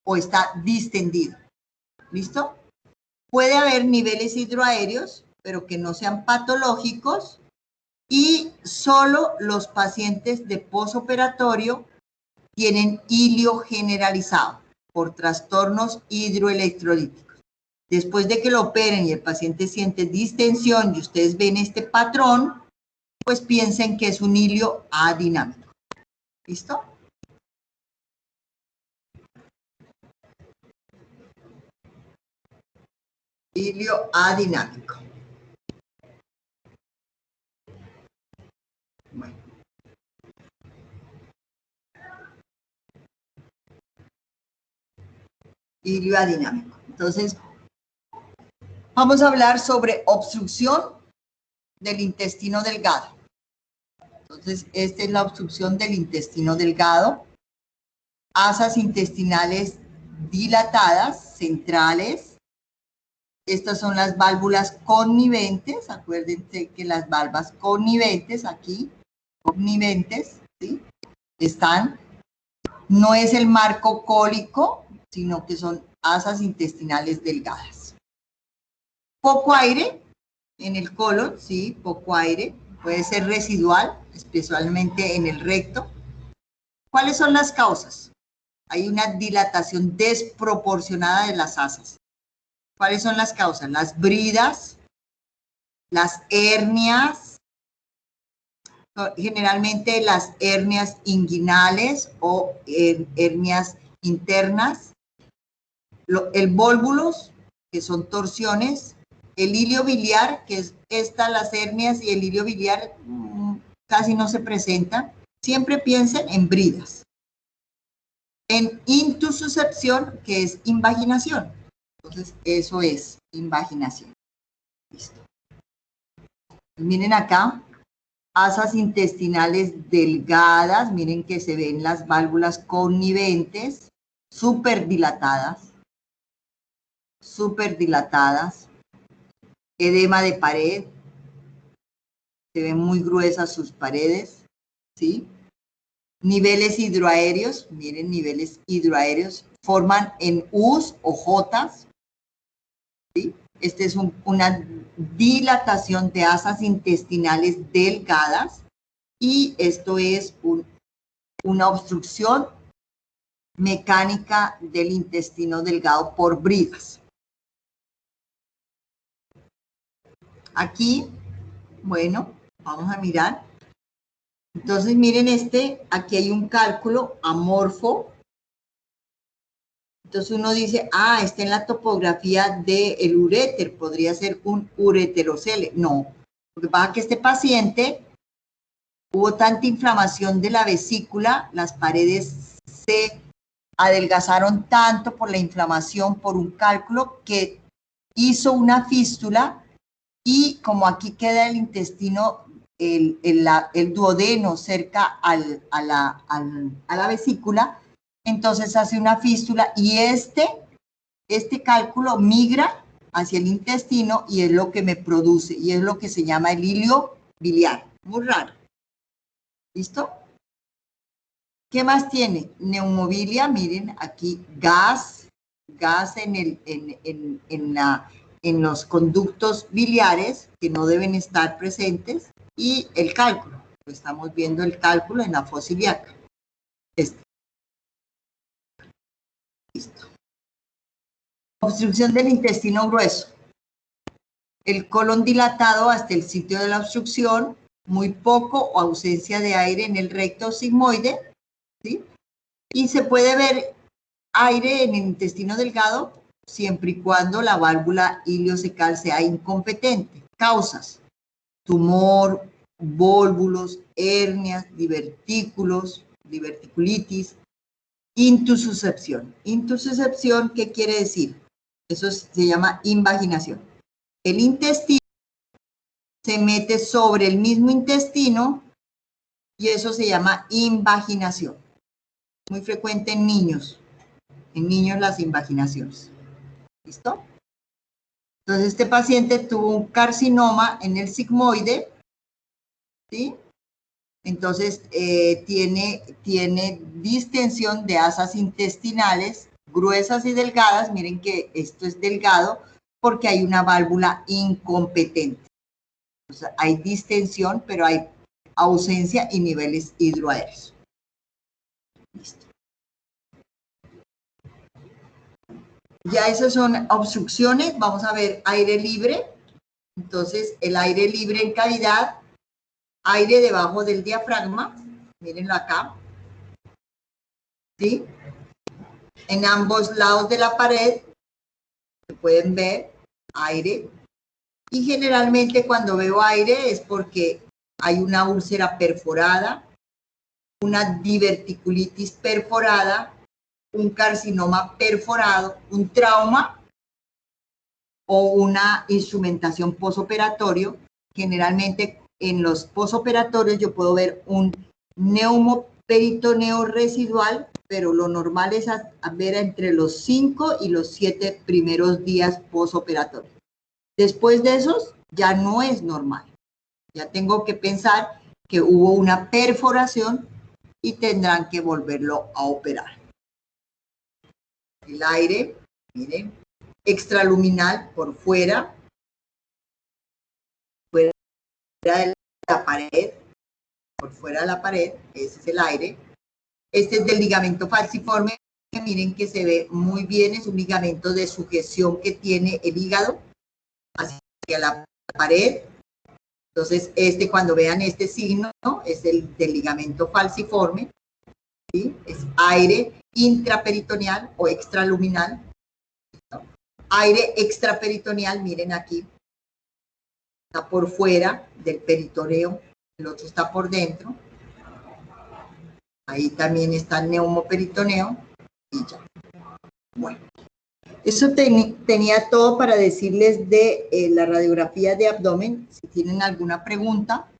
o está distendido. ¿Listo? Puede haber niveles hidroaéreos, pero que no sean patológicos, y solo los pacientes de posoperatorio tienen hilio generalizado por trastornos hidroelectrolíticos. Después de que lo operen y el paciente siente distensión y ustedes ven este patrón, pues piensen que es un hilio adinámico. ¿Listo? Hilio adinámico. Bueno. Hilio adinámico. Entonces, vamos a hablar sobre obstrucción del intestino delgado. Entonces, esta es la obstrucción del intestino delgado. Asas intestinales dilatadas, centrales. Estas son las válvulas conniventes. Acuérdense que las válvulas conniventes aquí, conniventes, ¿sí? Están. No es el marco cólico, sino que son asas intestinales delgadas. Poco aire en el colon, sí, poco aire. Puede ser residual, especialmente en el recto. ¿Cuáles son las causas? Hay una dilatación desproporcionada de las asas. ¿Cuáles son las causas? Las bridas, las hernias, generalmente las hernias inguinales o hernias internas, el volvulus, que son torsiones, el hilio biliar, que es las hernias y el hilio biliar casi no se presentan. Siempre piensen en bridas. En intususcepción, que es invaginación. Entonces, eso es invaginación. Listo. Miren acá, asas intestinales delgadas, miren que se ven las válvulas conniventes, súper dilatadas, edema de pared, se ven muy gruesas sus paredes, ¿sí? Niveles hidroaéreos, miren, niveles hidroaéreos, forman en U's o J's, ¿sí? Esta es una dilatación de asas intestinales delgadas y esto es una obstrucción mecánica del intestino delgado por bridas. Aquí, bueno, vamos a mirar. Entonces, miren aquí hay un cálculo amorfo. Entonces uno dice, está en la topografía del uréter, podría ser un ureterocele. No, lo que pasa es que este paciente hubo tanta inflamación de la vesícula, las paredes se adelgazaron tanto por la inflamación, por un cálculo, que hizo una fístula y como aquí queda el intestino, el duodeno cerca a la vesícula, entonces hace una fístula y este cálculo migra hacia el intestino y es lo que me produce, y es lo que se llama el hilio biliar. Muy raro. ¿Listo? ¿Qué más tiene? Neumobilia, miren aquí, gas en los conductos biliares que no deben estar presentes y el cálculo. Estamos viendo el cálculo en la fosa ilíaca. Listo. Obstrucción del intestino grueso. El colon dilatado hasta el sitio de la obstrucción, muy poco o ausencia de aire en el recto sigmoide, ¿sí? Y se puede ver aire en el intestino delgado siempre y cuando la válvula iliocecal sea incompetente. Causas: tumor, vólvulos, hernias, divertículos, diverticulitis, intususcepción. Intususcepción, ¿qué quiere decir? Eso se llama invaginación. El intestino se mete sobre el mismo intestino y eso se llama invaginación. Muy frecuente en niños las invaginaciones. ¿Listo? Entonces este paciente tuvo un carcinoma en el sigmoide, ¿sí? Entonces tiene distensión de asas intestinales gruesas y delgadas. Miren que esto es delgado porque hay una válvula incompetente. O sea, hay distensión, pero hay ausencia y niveles hidroaéreos. Listo. Ya esas son obstrucciones. Vamos a ver aire libre. Entonces, el aire libre en cavidad, aire debajo del diafragma. Mírenlo acá. ¿Sí? En ambos lados de la pared, se pueden ver aire. Y generalmente cuando veo aire es porque hay una úlcera perforada, una diverticulitis perforada, un carcinoma perforado, un trauma o una instrumentación posoperatorio. Generalmente en los posoperatorios yo puedo ver un neumoperitoneo residual, pero lo normal es ver entre los 5 y los 7 primeros días posoperatorios. Después de esos ya no es normal. Ya tengo que pensar que hubo una perforación y tendrán que volverlo a operar. El aire, miren, extraluminal por fuera de la pared, por fuera de la pared, ese es el aire. Este es del ligamento falciforme, que miren que se ve muy bien, es un ligamento de sujeción que tiene el hígado hacia la pared. Entonces, cuando vean este signo, es el del ligamento falciforme, ¿sí? Es aire intraperitoneal o extraluminal. Aire extraperitoneal, miren aquí, está por fuera del peritoneo, el otro está por dentro. Ahí también está el neumoperitoneo y ya. Bueno, eso tenía todo para decirles de la radiografía de abdomen. Si tienen alguna pregunta,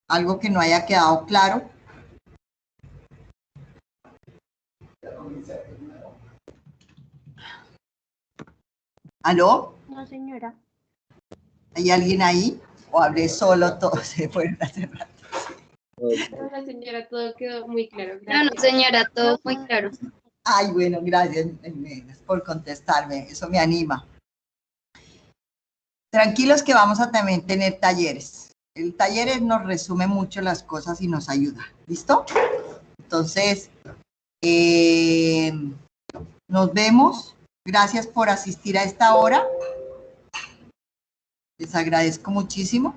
algo que no haya quedado claro. ¿Aló? No, señora. ¿Hay alguien ahí? ¿O hablé solo? Todos se fueron a cerrar. No, señora, todo quedó muy claro. No, no, señora, todo muy claro. Ay, bueno, gracias por contestarme. Eso me anima. Tranquilos que vamos a también tener talleres. El taller nos resume mucho las cosas y nos ayuda. ¿Listo? Entonces, nos vemos. Gracias por asistir a esta hora. Les agradezco muchísimo.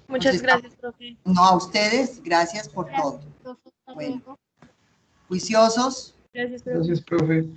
Muchas gracias, profe. No, a ustedes, gracias por todo. Bueno, juiciosos. Gracias, profe. Gracias, profe.